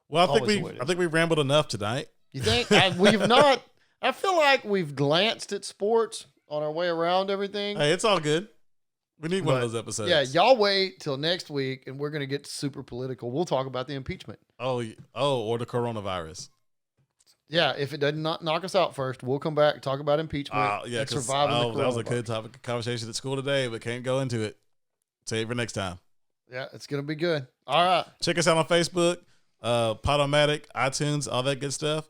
S1: Well, I think we rambled enough tonight.
S2: You think? We've not. I feel like we've glanced at sports on our way around everything.
S1: Hey, it's all good. We need one of those episodes.
S2: Yeah, y'all wait till next week, and we're going to get super political. We'll talk about the impeachment.
S1: Oh, or the coronavirus.
S2: Yeah, if it doesn't knock us out first, we'll come back and talk about impeachment and surviving the coronavirus.
S1: That was a good topic of conversation at school today, but can't go into it. Save it for next time.
S2: Yeah, it's going to be good. All right.
S1: Check us out on Facebook, Podomatic, iTunes, all that good stuff.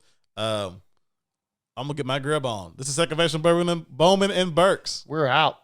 S1: I'm gonna get my grub on. This is Second Bowman and Burks.
S2: We're out.